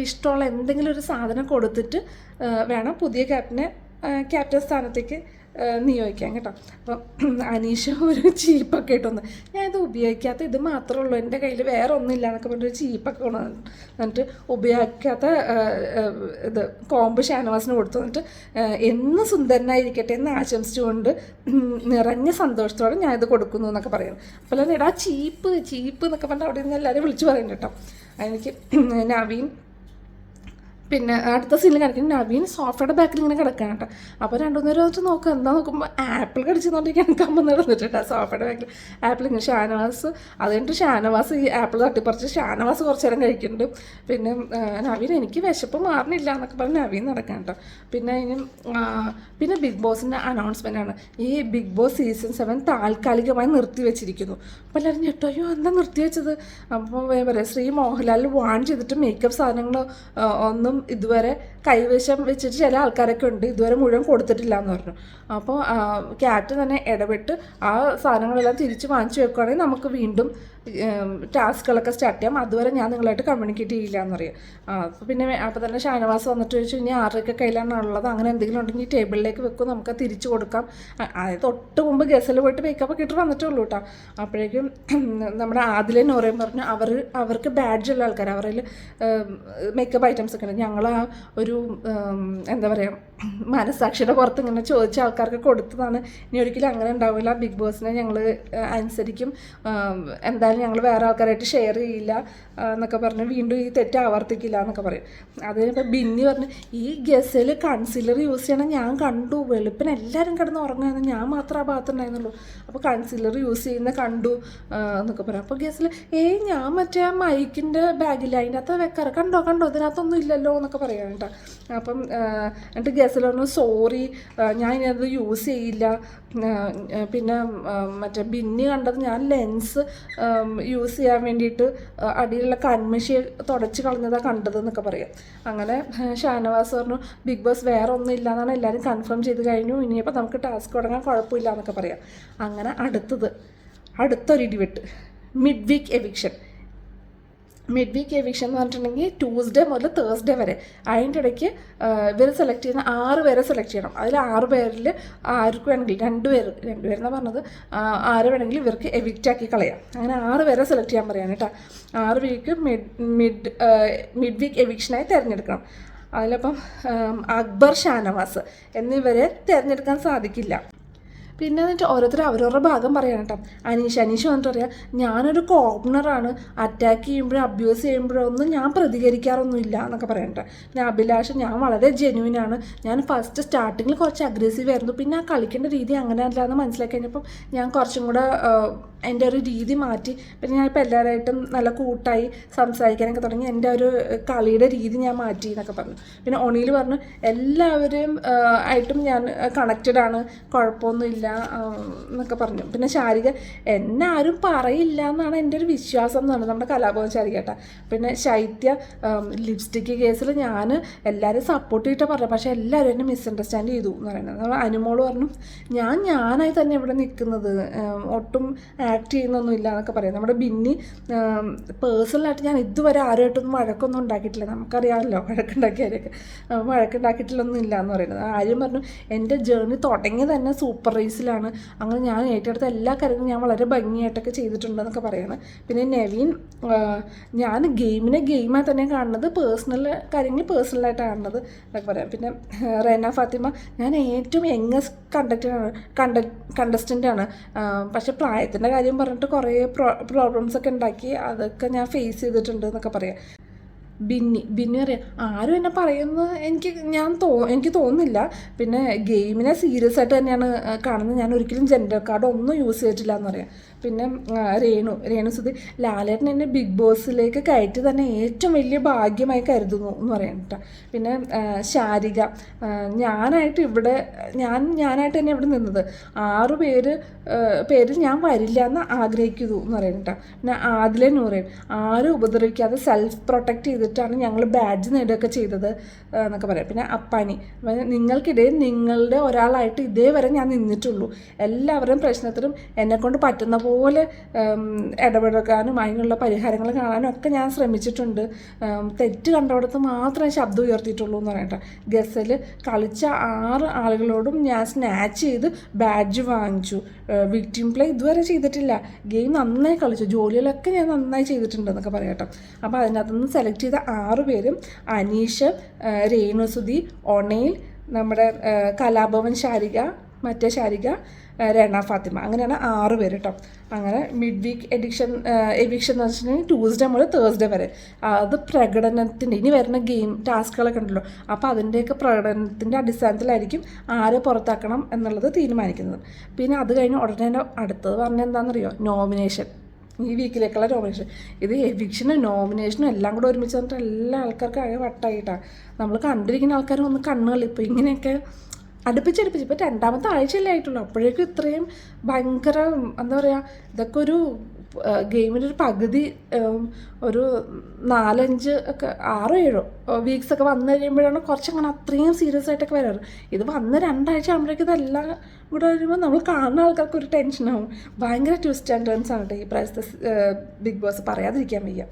ഇഷ്ടമുള്ള എന്തെങ്കിലും ഒരു സാധനം കൊടുത്തിട്ട് വേണം പുതിയ ക്യാപ്റ്റൻ സ്ഥാനത്തേക്ക് നിയോഗിക്കാം കേട്ടോ. അപ്പം അനീഷ് ഒരു ചീപ്പൊക്കെ ഇട്ടൊന്ന്, ഞാൻ ഇത് ഉപയോഗിക്കാത്ത ഇത് മാത്രമേ ഉള്ളൂ, എൻ്റെ കയ്യിൽ വേറെ ഒന്നുമില്ല എന്നൊക്കെ പറഞ്ഞൊരു ചീപ്പൊക്കെ എന്നിട്ട് ഉപയോഗിക്കാത്ത ഇത് കോമ്പ് ഷാനവാസിന് കൊടുത്തു. എന്നിട്ട് എന്ന് സുന്ദരനായിരിക്കട്ടെ എന്ന് ആശംസിച്ചുകൊണ്ട് നിറഞ്ഞ സന്തോഷത്തോടെ ഞാൻ ഇത് കൊടുക്കുന്നു എന്നൊക്കെ പറയുന്നു. അപ്പോൾ എടാ ചീപ്പ് എന്നൊക്കെ പറഞ്ഞിട്ട് അവിടെ നിന്ന് എല്ലാവരും വിളിച്ച് പറയുന്നു കേട്ടോ. എനിക്ക് നവീൻ പിന്നെ അടുത്ത സീനിൽ കാണിക്കുന്നത് നവീൻ സോഫയുടെ ബാക്കിൽ ഇങ്ങനെ കിടക്കുകയാണ് കേട്ടോ. അപ്പോൾ 2-3 ദിവസം നോക്കുക, എന്താ നോക്കുമ്പോൾ ആപ്പിൾ കടിച്ചെന്നുകൊണ്ടിരിക്കാൻ കമ്പം നടന്നിട്ടാ സോഫയുടെ ബാക്കിൽ ആപ്പിൾ ഇങ്ങനെ. അത് കഴിഞ്ഞിട്ട് ഷാനവാസ് ഈ ആപ്പിൾ തട്ടിപ്പറിച്ച് ഷാനവാസ് കുറച്ച് നേരം കഴിക്കുന്നുണ്ട്. പിന്നെ നവീൻ എനിക്ക് വിശപ്പ് മാറുന്നില്ല എന്നൊക്കെ പറഞ്ഞ് നവീൻ നടക്കാൻ കേട്ടോ. പിന്നെ ബിഗ് ബോസിൻ്റെ അനൗൺസ്മെൻറ്റാണ്, ഈ ബിഗ് ബോസ് സീസൺ 7 താൽക്കാലികമായി നിർത്തിവെച്ചിരിക്കുന്നു. അപ്പോൾ എല്ലാവരും ഞെട്ടോ, അയ്യോ എന്താ നിർത്തിവെച്ചത്? അപ്പോൾ പറയാം ശ്രീ മോഹൻലാൽ വാൺ ചെയ്തിട്ട് മേക്കപ്പ് സാധനങ്ങൾ ഒന്നും ഇതുവരെ കൈവശം വെച്ചിട്ട് ചില ആൾക്കാരൊക്കെ ഉണ്ട്, ഇതുവരെ മുഴുവൻ കൊടുത്തിട്ടില്ല എന്ന് പറഞ്ഞു. അപ്പോൾ ക്യാപ്റ്റൻ തന്നെ ഇടപെട്ട് ആ സാധനങ്ങളെല്ലാം തിരിച്ച് വാങ്ങിച്ചു വെക്കുകയാണെങ്കിൽ നമുക്ക് വീണ്ടും ടാസ്കുകളൊക്കെ സ്റ്റാർട്ട് ചെയ്യാം. അതുവരെ ഞാൻ നിങ്ങളായിട്ട് കമ്മ്യൂണിക്കേറ്റ് ചെയ്യില്ല എന്നറിയാം. അപ്പോൾ പിന്നെ അപ്പോൾ തന്നെ ഷാനവാസ് വന്നിട്ട് ചോദിച്ചു, ഇനി ആരുടെയൊക്കെ കയ്യിലാണ് ഉള്ളത്, അങ്ങനെ എന്തെങ്കിലും ഉണ്ടെങ്കിൽ ടേബിളിലേക്ക് വെക്കും, നമുക്ക് തിരിച്ചു കൊടുക്കാം. അതായത് തൊട്ട് മുമ്പ് ഗസൽ പോയിട്ട് മേക്കപ്പ് ഇട്ട് വന്നിട്ടുള്ളൂ കേട്ടോ. അപ്പോഴേക്കും നമ്മുടെ ആദിലെ നോറയും പറഞ്ഞു അവർക്ക് ബാഡ്ജുള്ള ആൾക്കാർ, അവരിൽ മേക്കപ്പ് ഐറ്റംസ് ഒക്കെ ഉണ്ട്, ഞങ്ങൾ ആ ഒരു എന്താ പറയുക മനസ്സാക്ഷിയുടെ പുറത്ത് ഇങ്ങനെ ചോദിച്ച ആൾക്കാർക്ക് കൊടുത്തതാണ്, ഇനി ഒരിക്കലും അങ്ങനെ ഉണ്ടാവില്ല, ബിഗ് ബോസിനെ ഞങ്ങൾ അനുസരിക്കും, എന്തായാലും ഞങ്ങൾ വേറെ ആൾക്കാരായിട്ട് ഷെയർ ചെയ്യില്ല എന്നൊക്കെ പറഞ്ഞ് വീണ്ടും ഈ തെറ്റ് ആവർത്തിക്കില്ല എന്നൊക്കെ പറയും. അതിനിപ്പോൾ ബിന്നി പറഞ്ഞ് ഈ ഗസൽ കൺസീലർ യൂസ് ചെയ്യണം ഞാൻ കണ്ടു, വെളുപ്പിന് എല്ലാവരും കിടന്ന് ഉറങ്ങുകയാണ്, ഞാൻ മാത്രം ആ ഭാഗത്തുണ്ടായിരുന്നുള്ളൂ, അപ്പോൾ കൺസീലർ യൂസ് ചെയ്യുന്ന കണ്ടു എന്നൊക്കെ പറയും. അപ്പോൾ ഗസൽ ഞാൻ മറ്റേ ആ മൈക്കിൻ്റെ ബാഗില്ല അതിൻ്റെ അകത്ത് വെക്കാറ്, കണ്ടോ ഇതിനകത്തൊന്നും ഇല്ലല്ലോ എന്നൊക്കെ പറയാം കേട്ടോ. അപ്പം എന്നിട്ട് ഗസൽ പറഞ്ഞു സോറി ഞാൻ ഇനി യൂസ് ചെയ്യില്ല. പിന്നെ മറ്റേ ബിന്നി കണ്ടത് ഞാൻ ലെൻസ് യൂസ് ചെയ്യാൻ വേണ്ടിയിട്ട് അടിയിലുള്ള കൺമഷി തുടച്ച് കളഞ്ഞതാണ് കണ്ടതെന്നൊക്കെ പറയാം. അങ്ങനെ ഷാനവാസ് പറഞ്ഞു ബിഗ് ബോസ് വേറെ ഒന്നും ഇല്ല എന്നാണ് എല്ലാവരും കൺഫേം ചെയ്ത് കഴിഞ്ഞു, ഇനിയിപ്പോൾ നമുക്ക് ടാസ്ക് തുടങ്ങാൻ കുഴപ്പമില്ല എന്നൊക്കെ പറയാം. അങ്ങനെ അടുത്തൊരു ഇടിവെട്ട്, മിഡ് വീക്ക് എവിക്ഷൻ എന്ന് പറഞ്ഞിട്ടുണ്ടെങ്കിൽ ട്യൂസ്ഡേ മുതൽ തേഴ്സ്ഡേ വരെ. അതിൻ്റെ ഇടയ്ക്ക് ഇവർ സെലക്ട് ചെയ്യുന്ന 6 പേരെ സെലക്ട് ചെയ്യണം. അതിൽ 6 പേരിൽ ആർക്ക് വേണമെങ്കിൽ 2 പേരെന്നാണ് പറഞ്ഞത്, ആരെ വേണമെങ്കിലും ഇവർക്ക് എവിക്റ്റ് ആക്കി കളയാം. അങ്ങനെ 6 പേരെ സെലക്ട് ചെയ്യാൻ പറയാണ് കേട്ടോ. 6 വീക്ക് മിഡ് വീക്ക് എവിക്ഷനായി തിരഞ്ഞെടുക്കണം. അതിലപ്പം അക്ബർ, ഷാനവാസ് എന്നിവരെ തിരഞ്ഞെടുക്കാൻ സാധിക്കില്ല. പിന്നെ എന്നിട്ട് ഓരോരുത്തർ അവരവരുടെ ഭാഗം പറയാൻ കേട്ടോ. അനീഷ് വന്നിട്ട് പറയാം ഞാനൊരു കോർണറാണ്, അറ്റാക്ക് ചെയ്യുമ്പോഴും അബ്യൂസ് ചെയ്യുമ്പോഴും ഒന്നും ഞാൻ പ്രതികരിക്കാറൊന്നുമില്ല എന്നൊക്കെ പറയാൻ കേട്ടോ. പിന്നെ അഭിലാഷ് ഞാൻ വളരെ ജെന്യൂനാണ്, ഞാൻ ഫസ്റ്റ് സ്റ്റാർട്ടിങ്ങിൽ കുറച്ച് അഗ്രസീവ് ആയിരുന്നു, പിന്നെ ആ കളിക്കേണ്ട രീതി അങ്ങനെ അല്ല എന്ന് മനസ്സിലാക്കി കഴിഞ്ഞപ്പം ഞാൻ കുറച്ചും കൂടെ എൻ്റെ ഒരു രീതി മാറ്റി, പിന്നെ ഞാനിപ്പോൾ എല്ലാവരായിട്ടും നല്ല കൂട്ടായി സംസാരിക്കാനൊക്കെ തുടങ്ങി, എൻ്റെ ഒരു കളിയുടെ രീതി ഞാൻ മാറ്റി എന്നൊക്കെ പറഞ്ഞു. പിന്നെ ഒണിയിൽ പറഞ്ഞു എല്ലാവരെയും ആയിട്ടും ഞാൻ കണക്റ്റഡ് ആണ്, കുഴപ്പമൊന്നുമില്ല എന്നൊക്കെ പറഞ്ഞു. പിന്നെ ശാരിക എന്നെ ആരും പറയില്ല എന്നാണ് എൻ്റെ ഒരു വിശ്വാസം എന്നാണ് നമ്മുടെ കലാഭവൻ ശാരിക കേട്ടോ. പിന്നെ ശൈത്യ ലിപ്സ്റ്റിക്ക് കേസിൽ ഞാൻ എല്ലാവരും സപ്പോർട്ട് ചെയ്തിട്ടാണ് പറഞ്ഞത്, പക്ഷേ എല്ലാവരും എന്നെ മിസ്അണ്ടർസ്റ്റാൻഡ് ചെയ്തു എന്ന് പറയുന്നത്. അനുമോള് പറഞ്ഞു ഞാനായി തന്നെ ഇവിടെ നിൽക്കുന്നത്, ഒട്ടും ആക്ട് ചെയ്യുന്നൊന്നും ഇല്ല എന്നൊക്കെ പറയാം. നമ്മുടെ ബിന്നി പേഴ്സണലായിട്ട് ഞാൻ ഇതുവരെ ആരുമായിട്ടൊന്നും വഴക്കൊന്നും ഉണ്ടാക്കിയിട്ടില്ല, നമുക്കറിയാമല്ലോ വഴക്കുണ്ടാക്കിയിട്ടില്ലൊന്നും ഇല്ല എന്ന് പറയുന്നത്. ആര്യം പറഞ്ഞു എൻ്റെ ജേർണി തുടങ്ങി തന്നെ സൂപ്പർ റേസിലാണ്, അങ്ങനെ ഞാൻ ഏറ്റെടുത്ത എല്ലാ കാര്യങ്ങളും ഞാൻ വളരെ ഭംഗിയായിട്ടൊക്കെ ചെയ്തിട്ടുണ്ടെന്നൊക്കെ പറയുന്നത്. പിന്നെ നെവിൻ ഞാൻ ഗെയിമായി തന്നെ കാണുന്നത്, പേഴ്സണൽ കാര്യങ്ങൾ പേഴ്സണലായിട്ട് കാണുന്നത് എന്നൊക്കെ പറയാം. പിന്നെ റെന ഫാത്തിമ ഞാൻ ഏറ്റവും യങ്ങസ്റ്റ് കണ്ടസ്റ്റൻ്റാണ്, പക്ഷേ പ്രായത്തിൻ്റെ കാര്യം പറഞ്ഞിട്ട് കുറേ പ്രോബ്ലംസ് ഒക്കെ ഉണ്ടാക്കി, അതൊക്കെ ഞാൻ ഫേസ് ചെയ്തിട്ടുണ്ട് എന്നൊക്കെ പറയാം. ബിന്നി അറിയാം ആരും എന്നെ പറയുന്നത് എനിക്ക് തോന്നുന്നില്ല. പിന്നെ ഗെയിമിനെ സീരിയസ് ആയിട്ട് തന്നെയാണ് കാണുന്നത്, ഞാൻ ഒരിക്കലും ജെൻഡർ കാർഡ് ഒന്നും യൂസ് ചെയ്തിട്ടില്ല എന്ന് പറയാം. പിന്നെ രേണു സുധി ലാലേട്ടൻ എന്നെ ബിഗ് ബോസിലേക്ക് കയറ്റി തന്നെ ഏറ്റവും വലിയ ഭാഗ്യമായി കരുതുന്നു എന്ന് പറയാം കേട്ടോ. പിന്നെ ശാരിക ഞാനായിട്ട് തന്നെ ഇവിടെ നിന്നത്, 6 പേര് ഞാൻ വരില്ല എന്ന് ആഗ്രഹിക്കുന്നു എന്ന് പറയാം കേട്ടോ. പിന്നെ ആദിലെ നൂറേൻ ആരും ഉപദ്രവിക്കാതെ സെൽഫ് പ്രൊട്ടക്റ്റ് ചെയ്തിട്ടാണ് ഞങ്ങൾ ബാഡ്ജ് നേടുകയൊക്കെ ചെയ്തത് എന്നൊക്കെ പറയാം. പിന്നെ അപ്പാനി നിങ്ങൾക്കിടയിൽ നിങ്ങളുടെ ഒരാളായിട്ട് ഇതേവരെ ഞാൻ നിന്നിട്ടുള്ളൂ, എല്ലാവരുടെയും പ്രശ്നത്തിലും എന്നെക്കൊണ്ട് പറ്റുന്ന പോലെ ഇടപെടുക്കാനും അതിനുള്ള പരിഹാരങ്ങൾ കാണാനും ഒക്കെ ഞാൻ ശ്രമിച്ചിട്ടുണ്ട്, തെറ്റ് കണ്ടവിടത്ത് മാത്രമേ ശബ്ദം ഉയർത്തിയിട്ടുള്ളൂ എന്ന് പറയട്ടെ. ഗസൽ കളിച്ച 6 ആളുകളോടും ഞാൻ സ്നാച്ച് ചെയ്ത് ബാഡ്ജ് വാങ്ങിച്ചു, വിക്ടിം പ്ലേ ഇതുവരെ ചെയ്തിട്ടില്ല, ഗെയിം നന്നായി കളിച്ചു, ജോലികളൊക്കെ ഞാൻ നന്നായി ചെയ്തിട്ടുണ്ട് എന്നൊക്കെ പറയട്ടെ. അപ്പോൾ അതിനകത്തുനിന്ന് സെലക്ട് ചെയ്ത 6 പേരും അനീഷ്, രേണുസുധി, ഒണയിൽ, നമ്മുടെ കലാഭവൻ ശാരിക, മറ്റേ ശാരിക, റെന ഫാത്തിമ, അങ്ങനെയാണ് 6 പേര് കേട്ടോ. അങ്ങനെ മിഡ് വീക്ക് എവിക്ഷൻ എന്ന് വെച്ചിട്ടുണ്ടെങ്കിൽ ട്യൂസ്ഡേ മുതൽ തേഴ്സ്ഡേ വരെ. അത് പ്രകടനത്തിൻ്റെ ഇനി വരുന്ന ഗെയിം ടാസ്കുകളൊക്കെ ഉണ്ടല്ലോ, അപ്പോൾ അതിൻ്റെയൊക്കെ പ്രകടനത്തിൻ്റെ അടിസ്ഥാനത്തിലായിരിക്കും ആരെ പുറത്താക്കണം എന്നുള്ളത് തീരുമാനിക്കുന്നത്. പിന്നെ അത് കഴിഞ്ഞ് ഉടനെ അടുത്തത് പറഞ്ഞാൽ എന്താണെന്നറിയോ, നോമിനേഷൻ. ഈ വീക്കിലേക്കുള്ള നോമിനേഷൻ. ഇത് എവിക്ഷനും നോമിനേഷനും എല്ലാം കൂടെ ഒരുമിച്ച് വന്നിട്ട് എല്ലാ ആൾക്കാർക്കും ആകെ വട്ടായിട്ടാണ്. നമ്മൾ കണ്ടിരിക്കുന്ന ആൾക്കാരും ഒന്ന് കണ്ണുകളിപ്പോൾ ഇങ്ങനെയൊക്കെ അടുപ്പിച്ച് ഇപ്പോൾ 2ാമത്തെ ആഴ്ചയല്ലേ ആയിട്ടുള്ളൂ, അപ്പോഴേക്കും ഇത്രയും ഭയങ്കര എന്താ പറയുക, ഇതൊക്കെ ഒരു ഗെയിമിൻ്റെ ഒരു പകുതി ഒരു 4-5 ഒക്കെ 6-7 വീക്സൊക്കെ വന്നു കഴിയുമ്പോഴാണ് കുറച്ചങ്ങനെ അത്രയും സീരിയസ് ആയിട്ടൊക്കെ വരാറ്. ഇത് വന്ന് 2 ആഴ്ച ആകുമ്പോഴേക്കും ഇതെല്ലാം കൂടെ വരുമ്പോൾ നമ്മൾ കാണുന്ന ആൾക്കാർക്ക് ഒരു ടെൻഷനാവും. ഭയങ്കര ട്വിസ്റ്റ് ആൻഡ് ടേൺസ് ആണ് ഈ പ്രാവശ്യത്തെ ബിഗ് ബോസ്, പറയാതിരിക്കാൻ വയ്യ.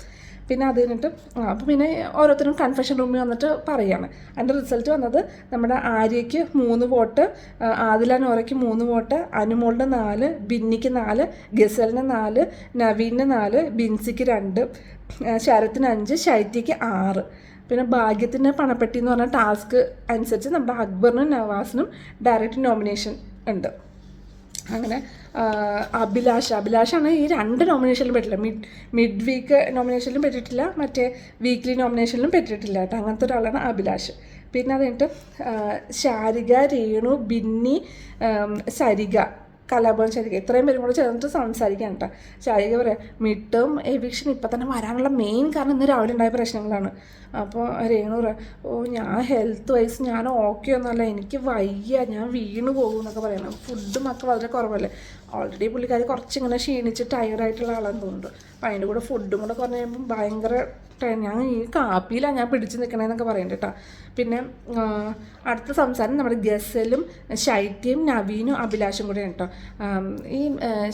പിന്നെ അത് കഴിഞ്ഞിട്ട് അപ്പോൾ പിന്നെ ഓരോരുത്തരും കൺഫെഷൻ റൂമിൽ വന്നിട്ട് പറയുകയാണ്. അതിൻ്റെ റിസൾട്ട് വന്നത് നമ്മുടെ ആര്യയ്ക്ക് 3 വോട്ട്, ആദില നോറയ്ക്ക് 3 വോട്ട്, അനുമോളിന് 4, ബിന്നിക്ക് 4, ഗസലിന് 4, നവീന് 4, ബിൻസിക്ക് 2, ശരത്തിന് 5, ശൈത്യയ്ക്ക് 6. പിന്നെ ഭാഗ്യത്തിന് പണപ്പെട്ടി എന്ന് പറഞ്ഞ ടാസ്ക് അനുസരിച്ച് നമ്മുടെ അക്ബറിനും നവാസിനും ഡയറക്റ്റ് നോമിനേഷൻ ഉണ്ട്. അങ്ങനെ അഭിലാഷാണ് ഈ 2 നോമിനേഷനിലും പെട്ടില്ല. മിഡ് വീക്ക് നോമിനേഷനിലും പെട്ടിട്ടില്ല, മറ്റേ വീക്ക്ലി നോമിനേഷനിലും പെട്ടിട്ടില്ല കേട്ടോ. അങ്ങനത്തെ ഒരാളാണ് അഭിലാഷ്. പിന്നെ അത് കഴിഞ്ഞിട്ട് ശാരിക, രേണു, ബിന്നി, സരിക, കലാഭവൻ ശരിക, ഇത്രയും പേരും കൂടെ ചേർന്നിട്ട് സംസാരിക്കാൻ കേട്ടോ. ശാരിക പറയാം, മിഡ് എവിക്ഷൻ ഇപ്പം തന്നെ വരാനുള്ള മെയിൻ കാരണം ഇന്ന് രാവിലെ ഉണ്ടായ പ്രശ്നങ്ങളാണ്. അപ്പോൾ രേണു പറയാം, ഞാൻ ഹെൽത്ത് വൈസ് ഞാൻ ഓക്കെ ഒന്നുമല്ല, എനിക്ക് വയ്യ, ഞാൻ വീണ് പോകും എന്നൊക്കെ പറയണം. ഫുഡും ഒക്കെ വളരെ കുറവല്ലേ. ഓൾറെഡി പുള്ളിക്കാരി കുറച്ചിങ്ങനെ ക്ഷീണിച്ച് ടയർഡായിട്ടുള്ള ആളെന്ന് തോന്നുന്നുണ്ട്. അപ്പം അതിൻ്റെ കൂടെ ഫുഡും കൂടെ കുറഞ്ഞ് കഴിയുമ്പം ഭയങ്കര ഞാൻ ഈ കാപ്പിയിലാണ് ഞാൻ പിടിച്ച് നിൽക്കണേന്നൊക്കെ പറയുന്നുണ്ട് കേട്ടോ. പിന്നെ അടുത്ത സംസാരം നമ്മുടെ ഗസലും ശൈത്യയും നവീനും അഭിലാഷും കൂടെ കേട്ടോ. ഈ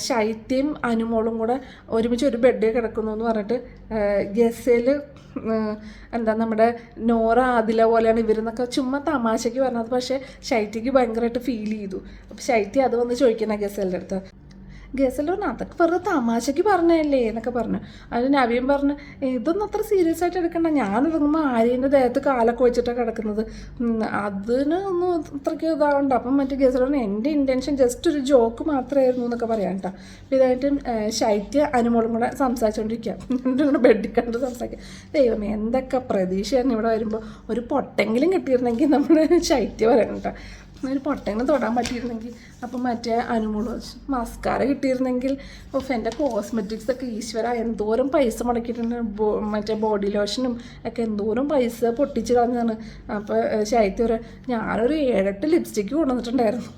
ശൈത്യയും അനുമോളും കൂടെ ഒരുമിച്ച് ഒരു ബെഡിൽ കിടക്കുന്നു എന്ന് പറഞ്ഞിട്ട് ഗസൽ എന്താ നമ്മുടെ നോറ ആദില പോലെയാണ് ഇവരെന്നൊക്കെ ചുമ്മാ തമാശയ്ക്ക് പറഞ്ഞത്. പക്ഷേ ശൈത്യക്ക് ഭയങ്കരമായിട്ട് ഫീൽ ചെയ്തു. അപ്പോൾ ശൈത്യ അത് വന്ന് ചോദിക്കണം ഗസലിൻ്റെ അടുത്ത്. ഗസൽ പറഞ്ഞു, അതൊക്കെ വെറുതെ തമാശയ്ക്ക് പറഞ്ഞല്ലേ എന്നൊക്കെ പറഞ്ഞു. അതിന് നവീൻ പറഞ്ഞു, ഇതൊന്നും അത്ര സീരിയസ് ആയിട്ട് എടുക്കണ്ട, ഞാൻ ഇറങ്ങുമ്പോൾ ആര്യൻ്റെ ദേഹത്ത് കാലൊക്കെ വെച്ചിട്ടാണ് കിടക്കുന്നത്, അതിന് ഒന്നും അത്രയ്ക്ക് ഇതാവണ്ട. അപ്പം മറ്റേ ഗസൽ പറഞ്ഞു, എൻ്റെ ഇൻറ്റൻഷൻ ജസ്റ്റ് ഒരു ജോക്ക് മാത്രമായിരുന്നു എന്നൊക്കെ പറയാം കേട്ടോ. അപ്പോൾ ഇതായിട്ട് ശൈത്യ അനുമോളും കൂടെ സംസാരിച്ചുകൊണ്ടിരിക്കുക. എൻ്റെ കൂടെ ബെഡിൽ കണ്ട് സംസാരിക്കുക. ദൈവമേ, എന്തൊക്കെ പ്രതീക്ഷയായിരുന്നു ഇവിടെ വരുമ്പോൾ. ഒരു പൊട്ടെങ്കിലും കിട്ടിയിരുന്നെങ്കിൽ നമ്മുടെ ശൈത്യ പറയണം കേട്ടോ. ഒരു പൊട്ടെങ്കിലും തൊടാൻ പറ്റിയിരുന്നെങ്കിൽ. അപ്പം മറ്റേ അനുമോള് മസ്കാര കിട്ടിയിരുന്നെങ്കിൽ എൻ്റെ കോസ്മെറ്റിക്സൊക്കെ ഈശ്വര എന്തോരം പൈസ മുടക്കിയിട്ടുണ്ട്. മറ്റേ ബോഡി ലോഷനും ഒക്കെ എന്തോരം പൈസ പൊട്ടിച്ച് കളഞ്ഞാണ്. അപ്പോൾ ശൈത്യം ഒരു ഞാനൊരു 7-8 ലിപ്സ്റ്റിക്ക് കൊണ്ടുവന്നിട്ടുണ്ടായിരുന്നു.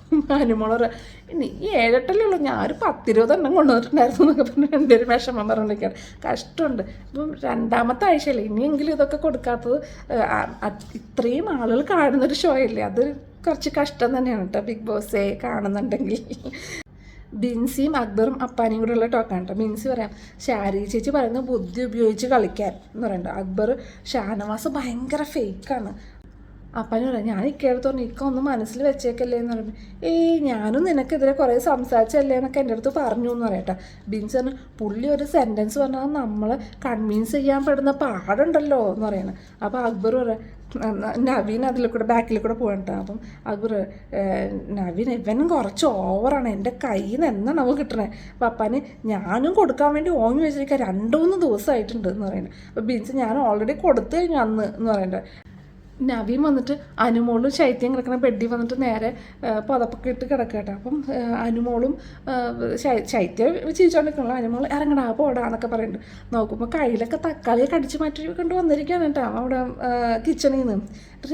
അനുമോളൊരു ഈ 7-8 ഉള്ളൂ, ഞാനൊരു 10-20 എണ്ണം കൊണ്ടുവന്നിട്ടുണ്ടായിരുന്നു എന്നൊക്കെ പറഞ്ഞ് എൻ്റെ ഒരു വിഷമം പറഞ്ഞിരിക്കുകയാണ്. കഷ്ടമുണ്ട്. ഇപ്പം 2ാമത്തെ ആഴ്ചയല്ലേ, ഇനിയെങ്കിലും ഇതൊക്കെ കൊടുക്കാത്തത്. ഇത്രയും ആളുകൾ കാണുന്നൊരു ഷോ അല്ലേ, അത് കുറച്ച് കഷ്ടം തന്നെയാണ് കേട്ടോ ബിഗ് ബോസേ കാണുന്നുണ്ടെങ്കിൽ. ബിൻസിയും അക്ബറും അപ്പാനിയും കൂടെ ഉള്ള ടോക്കാണ് കേട്ടോ. ബിൻസി പറയാം, ശാരി ചേച്ചി പറയുന്നത് ബുദ്ധി ഉപയോഗിച്ച് കളിക്കാൻ എന്ന് പറയണ്ട. അക്ബർ ഷാനവാസ് ഭയങ്കര ഫേക്കാണ്. അപ്പാനി പറയാം, ഞാൻ ഇക്കേടത്ത് പറഞ്ഞു ഇക്കൊന്ന് മനസ്സിൽ വെച്ചേക്കല്ലേ എന്ന് പറയുമ്പോൾ, ഞാനും നിനക്കെതിരെ കുറേ സംസാരിച്ചല്ലേ എന്നൊക്കെ എൻ്റെ അടുത്ത് പറഞ്ഞു എന്ന് പറയട്ടെ. ബിൻസ് പറഞ്ഞു, പുള്ളി ഒരു സെൻറ്റൻസ് പറഞ്ഞാൽ നമ്മൾ കൺവിൻസ് ചെയ്യാൻ പെടുന്ന പാടുണ്ടല്ലോ എന്ന് പറയണം. അപ്പോൾ അക്ബർ പറയാം, നവീൻ അതിൽ കൂടെ ബാക്കിൽ കൂടെ പോകണ്ട. അപ്പം അക്ബർ, നവീൻ ഇവനും കുറച്ച് ഓവറാണ്, എൻ്റെ കയ്യിൽ നിന്ന് എന്നാണ് നമുക്ക് കിട്ടണേ. അപ്പം അപ്പാന് ഞാനും കൊടുക്കാൻ വേണ്ടി ഓങ്ങി വെച്ചിരിക്കുക 2-3 ദിവസമായിട്ടുണ്ട് എന്ന് പറയുന്നത്. അപ്പോൾ ബിൻസ് ഞാൻ ഓൾറെഡി കൊടുത്തു കഴിഞ്ഞു അന്ന് എന്ന് പറയണ്ടേ. നവീൻ വന്നിട്ട് അനുമോളും ശൈത്യം കിടക്കുന്ന ബെഡിൽ വന്നിട്ട് നേരെ പുതപ്പൊക്കെ ഇട്ട് കിടക്കട്ടെ. അപ്പം അനുമോളും ശൈത്യം ചിരിച്ചോണ്ടിരിക്കണല്ലോ. അനുമോൾ ഇറങ്ങടാ പോടാ എന്നൊക്കെ പറയുന്നുണ്ട്. നോക്കുമ്പോൾ കയ്യിലൊക്കെ തക്കാളിയൊക്കെ അടിച്ച് മാറ്റി കൊണ്ട് വന്നിരിക്കുകയാണ് കേട്ടോ അവിടെ കിച്ചണിൽ നിന്ന്.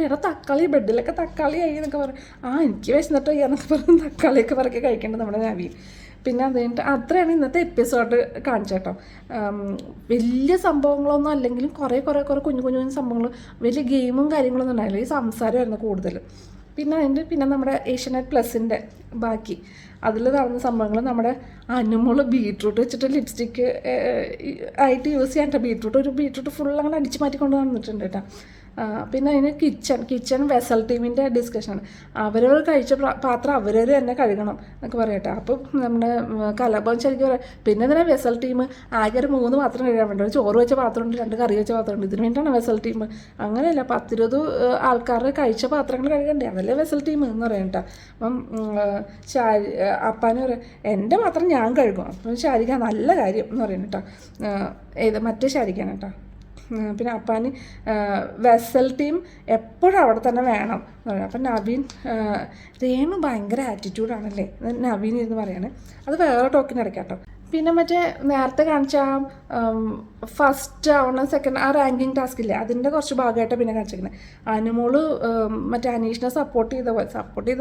എടാ തക്കാളി ബെഡിലൊക്കെ തക്കാളി ആയി എന്നൊക്കെ പറയും. എനിക്ക് വിശന്നിട്ട് എന്നൊക്കെ പറഞ്ഞ് തക്കാളിയൊക്കെ പറക്കി കഴിക്കേണ്ടത് നമ്മുടെ നവീൻ. പിന്നെ അത് കഴിഞ്ഞിട്ട് അത്രയാണ് ഇന്നത്തെ എപ്പിസോഡ് കാണിച്ചേട്ടോ. വലിയ സംഭവങ്ങളൊന്നും അല്ലെങ്കിലും കുറേ കുഞ്ഞു കുഞ്ഞു സംഭവങ്ങൾ, വലിയ ഗെയിമും കാര്യങ്ങളൊന്നും ഉണ്ടായില്ല. ഈ സംസാരമായിരുന്നു കൂടുതൽ. പിന്നെ നമ്മുടെ ഏഷ്യാനെറ്റ് പ്ലസിൻ്റെ ബാക്കി അതിൽ നടന്ന സംഭവങ്ങൾ, നമ്മുടെ അനുമോള് ബീട്രൂട്ട് വെച്ചിട്ട് ലിപ്സ്റ്റിക്ക് ആയിട്ട് യൂസ് ചെയ്യാൻ ബീട്രൂട്ട് ഫുൾ അങ്ങനെ അടിച്ച് മാറ്റിക്കൊണ്ട് വന്നിട്ടുണ്ട് കേട്ടോ. പിന്നെ അതിന് കിച്ചൺ വെസൽ ടീമിൻ്റെ ഡിസ്കഷനാണ്. അവരവർ കഴിച്ച പാത്രം അവരവർ തന്നെ കഴുകണം എന്നൊക്കെ പറയട്ടെ. അപ്പോൾ നമ്മുടെ കലാഭവൻ ശരിക്കും പറയാം, പിന്നെ ഇതിനെ വെസൽ ടീം ആകെ ഒരു 3 പാത്രം കഴുകാൻ വേണ്ടി, ഒരു ചോറ് വെച്ച പാത്രമുണ്ട്, 2 കറി വെച്ച പാത്രമുണ്ട്. ഇതിന് വേണ്ടിയിട്ടാണ് വെസൽ ടീം. അങ്ങനെയല്ല, 10-20 ആൾക്കാരുടെ കഴിച്ച പാത്രങ്ങൾ കഴുകണ്ടേ, അതല്ലേ വെസൽ ടീം എന്ന് പറയണ്ട. അപ്പം അപ്പാന് പറയാം, എൻ്റെ പാത്രം ഞാൻ കഴുകും. അപ്പം ശാരിക നല്ല കാര്യം എന്ന് പറയുന്നത് കേട്ടോ. മറ്റേ ശാരിക്കാണ് കേട്ടോ. പിന്നെ അപ്പാന് വെസൽ ടീം എപ്പോഴും അവിടെ തന്നെ വേണം എന്ന് പറയുന്നത്. അപ്പം നവീൻ, രേണു ഭയങ്കര ആറ്റിറ്റ്യൂഡാണല്ലേ നവീൻ ഇരുന്ന് പറയാണ്. അത് വേറെ ടോക്കിന് ഇടയ്ക്കാം കേട്ടോ. പിന്നെ മറ്റേ നേരത്തെ കാണിച്ച ഫസ്റ്റ് ആവണം സെക്കൻഡ് ആ റാങ്കിങ് ടാസ്ക് ഇല്ലേ അതിൻ്റെ കുറച്ച് ഭാഗമായിട്ട് പിന്നെ കാണിച്ചിരിക്കുന്നത്. അനുമോള് മറ്റേ അനീഷിനെ സപ്പോർട്ട് ചെയ്ത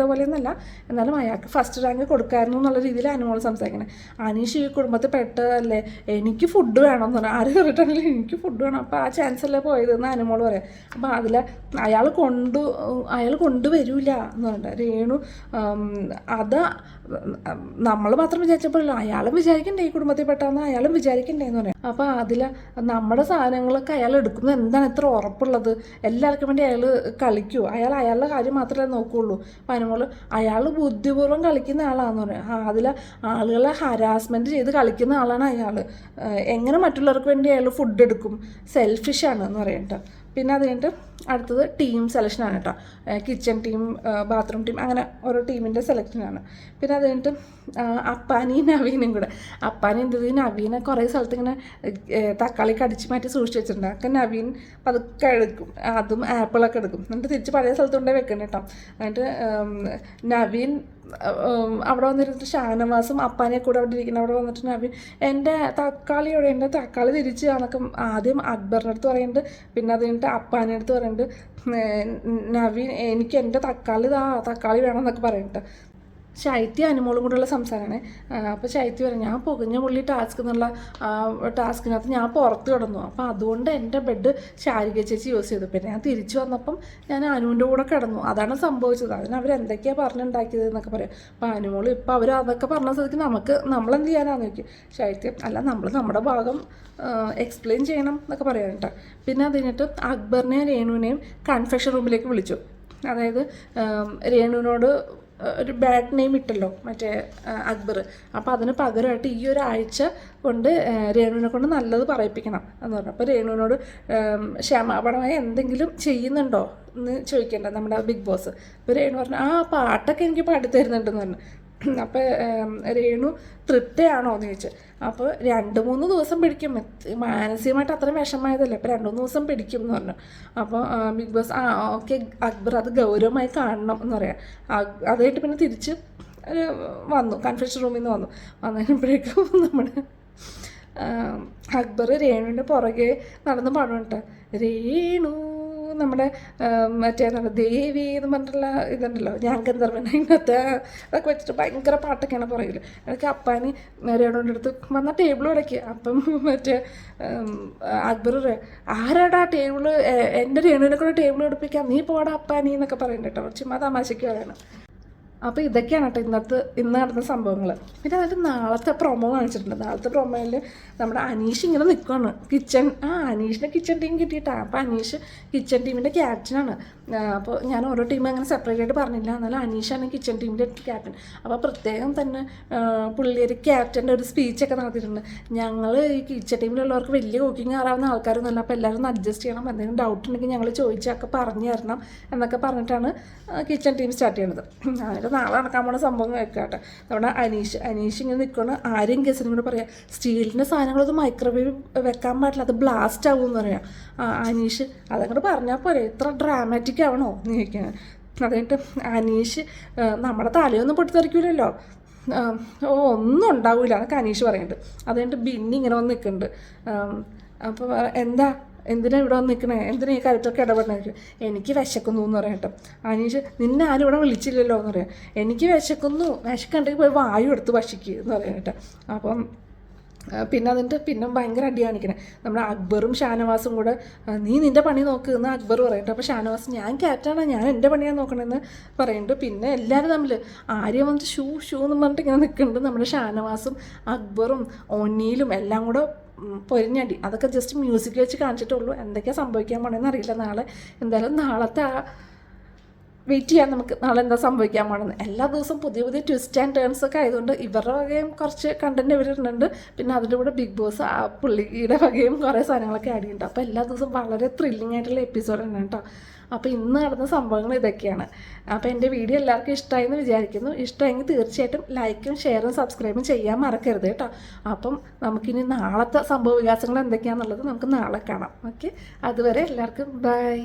പോലെ എന്നല്ല, എന്നാലും അയാൾക്ക് ഫസ്റ്റ് റാങ്ക് കൊടുക്കായിരുന്നു എന്നുള്ള രീതിയിൽ അനുമോള് സംസാരിക്കുന്നത്. അനീഷ് ഈ കുടുംബത്തിൽ പെട്ടതല്ലേ, എനിക്ക് ഫുഡ് വേണമെന്ന് പറഞ്ഞു, ആര് കയറിയിട്ടാണെങ്കിലും എനിക്ക് ഫുഡ് വേണം, അപ്പോൾ ആ ചാൻസ് അല്ലേ പോയതെന്ന് അനുമോള് പറയാം. അപ്പോൾ അതിൽ അയാൾ കൊണ്ടുവരില്ല എന്ന് പറഞ്ഞിട്ട് രേണു അത് നമ്മൾ മാത്രം വിചാരിച്ചപ്പോഴല്ലോ അയാളും വിചാരിക്കണ്ടേ ഈ കുടുംബത്തിൽ പെട്ടാന്ന് അയാളും വിചാരിക്കണ്ടേ എന്ന് പറയാം. അപ്പോൾ അതിൽ നമ്മുടെ സാധനങ്ങളൊക്കെ അയാൾ എടുക്കുന്നത് എന്താണ് ഇത്ര ഉറപ്പുള്ളത്, എല്ലാവർക്കും വേണ്ടി അയാൾ കളിക്കുമോ, അയാളുടെ കാര്യം മാത്രമേ നോക്കുകയുള്ളൂ. അപ്പോൾ അനുമോള് അയാൾ ബുദ്ധിപൂർവ്വം കളിക്കുന്ന ആളാന്ന് പറയാം. അതിൽ ആളുകളെ ഹരാസ്മെൻറ്റ് ചെയ്ത് കളിക്കുന്ന ആളാണ് അയാൾ. എങ്ങനെ മറ്റുള്ളവർക്ക് വേണ്ടി അയാൾ ഫുഡ് എടുക്കും, സെൽഫിഷാണ് എന്ന് പറയട്ടോ. പിന്നെ അത് കഴിഞ്ഞിട്ട് അടുത്തത് ടീം സെലക്ഷനാണ് കേട്ടോ. കിച്ചൺ ടീം, ബാത്റൂം ടീം, അങ്ങനെ ഓരോ ടീമിൻ്റെ സെലക്ഷനാണ്. പിന്നെ അത് കഴിഞ്ഞിട്ട് അപ്പാനിയും നവീനും കൂടെ. അപ്പാനി എന്ത് ചെയ്യും, നവീനെ കുറേ സ്ഥലത്ത് ഇങ്ങനെ തക്കാളി കടിച്ച് മാറ്റി സൂക്ഷിച്ച് വെച്ചിട്ടുണ്ട്. അതൊക്കെ നവീൻ പതുക്കെ എടുക്കും, അതും ആപ്പിളൊക്കെ എടുക്കും, എന്നിട്ട് തിരിച്ച് പഴയ സ്ഥലത്തുകൊണ്ടേ വെക്കണം കേട്ടോ. എന്നിട്ട് നവീൻ അവിടെ വന്നിരുന്നിട്ട് ഷാനവാസും അപ്പാനെ കൂടെ അവിടെ ഇരിക്കുന്നത്. അവിടെ വന്നിട്ട് നവീൻ എൻ്റെ തക്കാളി തിരിച്ച് എന്നൊക്കെ ആദ്യം അക്ബറിൻ്റെ അടുത്ത് പറയുന്നുണ്ട്. പിന്നെ അത് കഴിഞ്ഞിട്ട് അപ്പാൻ്റെ അടുത്ത് പറയുന്നുണ്ട് നവീൻ എനിക്ക് എൻ്റെ തക്കാളി വേണം എന്നൊക്കെ പറയുന്നുണ്ട്. ശൈത്യ അനുമോളും കൂടെയുള്ള സംസാരമാണ്. അപ്പോൾ ശൈത്യ പറയും ഞാൻ പുകഞ്ഞ പുള്ളി ടാസ്ക് എന്നുള്ള ടാസ്കിനകത്ത് ഞാൻ പുറത്ത് കിടന്നു, അപ്പോൾ അതുകൊണ്ട് എൻ്റെ ബെഡ് ശാരിക ചേച്ചി യൂസ് ചെയ്തു. പിന്നെ ഞാൻ തിരിച്ചു വന്നപ്പം ഞാൻ അനുവിൻ്റെ കൂടെ കിടന്നു, അതാണ് സംഭവിച്ചത്. അതിന് അവരെന്തൊക്കെയാണ് പറഞ്ഞുണ്ടാക്കിയത് എന്നൊക്കെ പറയും. അപ്പോൾ അനുമോൾ ഇപ്പോൾ അവർ അതൊക്കെ പറഞ്ഞ സ്ഥിതിക്ക് നമ്മളെന്ത് ചെയ്യാനാണെന്ന് ചോദിക്കും. ശൈത്യം അല്ല നമ്മൾ നമ്മുടെ ഭാഗം എക്സ്പ്ലെയിൻ ചെയ്യണം എന്നൊക്കെ പറയാം കേട്ടോ. പിന്നെ അത് കഴിഞ്ഞിട്ട് അക്ബറിനെയും രേണുവിനെയും കൺഫെഷൻ റൂമിലേക്ക് വിളിച്ചു. അതായത് രേണുവിനോട് ഒരു ബാഡ് നെയിം ഇട്ടല്ലോ മറ്റേ അക്ബർ, അപ്പോൾ അതിന് പകരമായിട്ട് ഈ ഒരാഴ്ച കൊണ്ട് രേണുവിനെ കൊണ്ട് നല്ലത് പറയിപ്പിക്കണം എന്ന് പറഞ്ഞു. അപ്പോൾ രേണുവിനോട് ക്ഷമാപണമായി എന്തെങ്കിലും ചെയ്യുന്നുണ്ടോ എന്ന് ചോദിക്കേണ്ട നമ്മുടെ ബിഗ് ബോസ്. അപ്പോൾ രേണു പറഞ്ഞു ആ പാട്ടൊക്കെ എനിക്ക് പാടിത്തരുന്നുണ്ടെന്ന് പറഞ്ഞു. അപ്പോൾ രേണു തൃപ്തിയാണോ എന്ന് ചോദിച്ചു. അപ്പോൾ 2-3 ദിവസം പിടിക്കും, മാനസികമായിട്ട് അത്രയും വിഷമമായതല്ലേ, അപ്പോൾ 2-3 ദിവസം പിടിക്കും എന്ന് പറഞ്ഞു. അപ്പോൾ ബിഗ് ബോസ് ഓക്കെ അക്ബർ അത് ഗൗരവമായി കാണണം എന്ന് പറയാം. അതായിട്ട് പിന്നെ തിരിച്ച് വന്നു, കൺഫെഷൻ റൂമിൽ നിന്ന് വന്നപ്പോഴേക്കും നമ്മുടെ അക്ബർ രേണുവിൻ്റെ പുറകെ നടന്ന് പാടുന്നുണ്ട്. രേണു നമ്മുടെ മറ്റേ ദേവി എന്ന് പറഞ്ഞിട്ടുള്ള ഇതുണ്ടല്ലോ ഞാൻ ഗന്ധർവൻ, അതിനകത്ത് അതൊക്കെ വെച്ചിട്ട് ഭയങ്കര പാട്ടൊക്കെയാണ് പുറകിൽ. അതൊക്കെ അപ്പാനി രേണുവിൻ്റെ അടുത്ത് വന്ന ടേബിൾ ഉടക്കി. അപ്പം മറ്റേ അക്ബർ ആരാടാ ടേബിള്, എൻ്റെ രേണുവിനെ കൂടെ ടേബിൾ എടുപ്പിക്കാം, നീ പോടാ അപ്പാനി എന്നൊക്കെ പറയുന്നുണ്ട് കേട്ടോ, ചുമ്മാ തമാശയ്ക്ക് പറയണം. അപ്പോൾ ഇതൊക്കെയാണ് കേട്ടോ ഇന്ന് നടന്ന സംഭവങ്ങൾ. പിന്നെ അതിൽ നാളത്തെ പ്രൊമോ കാണിച്ചിട്ടുണ്ട്. നാളത്തെ പ്രൊമോയിൽ നമ്മുടെ അനീഷ് ഇങ്ങനെ നിൽക്കുകയാണ് അനീഷിനെ കിച്ചൺ ടീം കിട്ടിയിട്ടാണ്. അപ്പോൾ അനീഷ് കിച്ചൺ ടീമിൻ്റെ ക്യാപ്റ്റനാണ്. അപ്പോൾ ഞാൻ ഓരോ ടീം അങ്ങനെ സെപ്പറേറ്റ് ആയിട്ട് പറഞ്ഞില്ല, എന്നാലും അനീഷാണ് കിച്ചൺ ടീമിൻ്റെ ക്യാപ്റ്റൻ. അപ്പോൾ പ്രത്യേകം തന്നെ പുള്ളിയൊരു ക്യാപ്റ്റൻ്റെ ഒരു സ്പീച്ചൊക്കെ നടത്തിയിട്ടുണ്ട്. ഞങ്ങൾ ഈ കിച്ചൺ ടീമിലുള്ളവർക്ക് വലിയ കുക്കിംഗ് അറിയാവുന്ന ആൾക്കാരൊന്നുമല്ല, അപ്പോൾ എല്ലാവരും ഒന്ന് അഡ്ജസ്റ്റ് ചെയ്യണം, എന്തെങ്കിലും ഡൗട്ട് ഉണ്ടെങ്കിൽ ഞങ്ങൾ ചോദിച്ചൊക്കെ പറഞ്ഞു തരണം എന്നൊക്കെ പറഞ്ഞിട്ടാണ് കിച്ചൺ ടീം സ്റ്റാർട്ട് ചെയ്യുന്നത്. അതിൽ നാളെ നടക്കാൻ പോണ സംഭവം കേൾക്കാട്ടെ. നമ്മുടെ അനീഷ് ഇങ്ങനെ നിൽക്കണം. ആരെയും ഗസ്റ്റിനും കൂടെ പറയാം സ്റ്റീലിൻ്റെ സാധനങ്ങളൊന്നും മൈക്രോവേവ് വെക്കാൻ പാടില്ല, അത് ബ്ലാസ്റ്റ് ആവും എന്ന് പറയാം. അനീഷ് അതങ്ങോട്ട് പറഞ്ഞാൽ പോരെ, ഇത്ര ഡ്രാമാറ്റിക് ആവണോ എന്ന് ചോദിക്കാൻ. അതായിട്ട് അനീഷ് നമ്മുടെ തലയൊന്നും പൊട്ടിത്തെറിക്കൂലല്ലോ, ഒന്നും ഉണ്ടാവില്ല എന്നൊക്കെ അനീഷ് പറയുന്നുണ്ട്. അതുകൊണ്ട് ബിന്നി ഇങ്ങനെ വന്ന് നിൽക്കുന്നുണ്ട്. അപ്പോൾ എന്തിനാ ഇവിടെ വന്ന് നിൽക്കണേ, എന്തിനാ ഈ കാര്യത്തൊക്കെ ഇടപെടണേ, എനിക്ക് വിശക്കുന്നു എന്ന് പറയാം കേട്ടോ. അനീഷ് നിന്നെ ആരും ഇവിടെ വിളിച്ചില്ലല്ലോ എന്ന് പറയാം. എനിക്ക് വിശക്കുന്നുണ്ടെങ്കിൽ പോയി വായു എടുത്ത് ഭക്ഷിക്കുക എന്ന് പറയാം കേട്ടോ. അപ്പം പിന്നെ ഭയങ്കര അടി കാണിക്കണേ. നമ്മുടെ അക്ബറും ഷാനവാസും കൂടെ നീ നിൻ്റെ പണി നോക്ക് എന്ന് അക്ബർ പറയട്ടെ. അപ്പോൾ ഷാനവാസ് ഞാൻ ക്യാപ്റ്റനാണ്, ഞാൻ എൻ്റെ പണിയാണ് നോക്കണമെന്ന് പറയുന്നുണ്ട്. പിന്നെ എല്ലാവരും തമ്മിൽ ആര്യം വന്നിട്ട് ഷൂ എന്ന് പറഞ്ഞിട്ട് ഇങ്ങനെ നിൽക്കുന്നുണ്ട്. നമ്മുടെ ഷാനവാസും അക്ബറും ഒന്നീലും എല്ലാം കൂടെ പൊരിഞ്ഞടി. അതൊക്കെ ജസ്റ്റ് മ്യൂസിക് വെച്ച് കാണിച്ചിട്ടുള്ളൂ, എന്തൊക്കെയാണ് സംഭവിക്കാൻ പോണെന്ന് അറിയില്ല. എന്തായാലും നാളത്തെ വെയിറ്റ് ചെയ്യാൻ നമുക്ക്, നാളെ എന്താ സംഭവിക്കാൻ പോണെന്ന്. എല്ലാ ദിവസവും പുതിയ ട്വിസ്റ്റ് ആൻഡ് ടേൺസ് ഒക്കെ ആയതുകൊണ്ട് ഇവരുടെ വകയും കുറച്ച് കണ്ടൻറ്റ് ഇവരുണ്ട്. പിന്നെ അതിൻ്റെ കൂടെ ബിഗ് ബോസ് പുള്ളിയുടെ വകയും കുറേ സാധനങ്ങളൊക്കെ ആഡ് ചെയ്യുന്നുണ്ട്. അപ്പോൾ എല്ലാ ദിവസവും വളരെ ത്രില്ലിംഗ് ആയിട്ടുള്ള എപ്പിസോഡ് ഉണ്ട് കേട്ടോ. അപ്പോൾ ഇന്ന് നടന്ന സംഭവങ്ങൾ ഇതൊക്കെയാണ്. അപ്പോൾ എൻ്റെ വീഡിയോ എല്ലാവർക്കും ഇഷ്ടമായെന്ന് വിചാരിക്കുന്നു. ഇഷ്ടമായെങ്കിൽ തീർച്ചയായിട്ടും ലൈക്കും ഷെയറും സബ്സ്ക്രൈബും ചെയ്യാൻ മറക്കരുത് കേട്ടോ. അപ്പം നമുക്കിനി നാളത്തെ സംഭവ വികാസങ്ങൾ എന്തൊക്കെയാണെന്നുള്ളത് നമുക്ക് നാളെ കാണാം. ഓക്കെ, അതുവരെ എല്ലാവർക്കും ബൈ.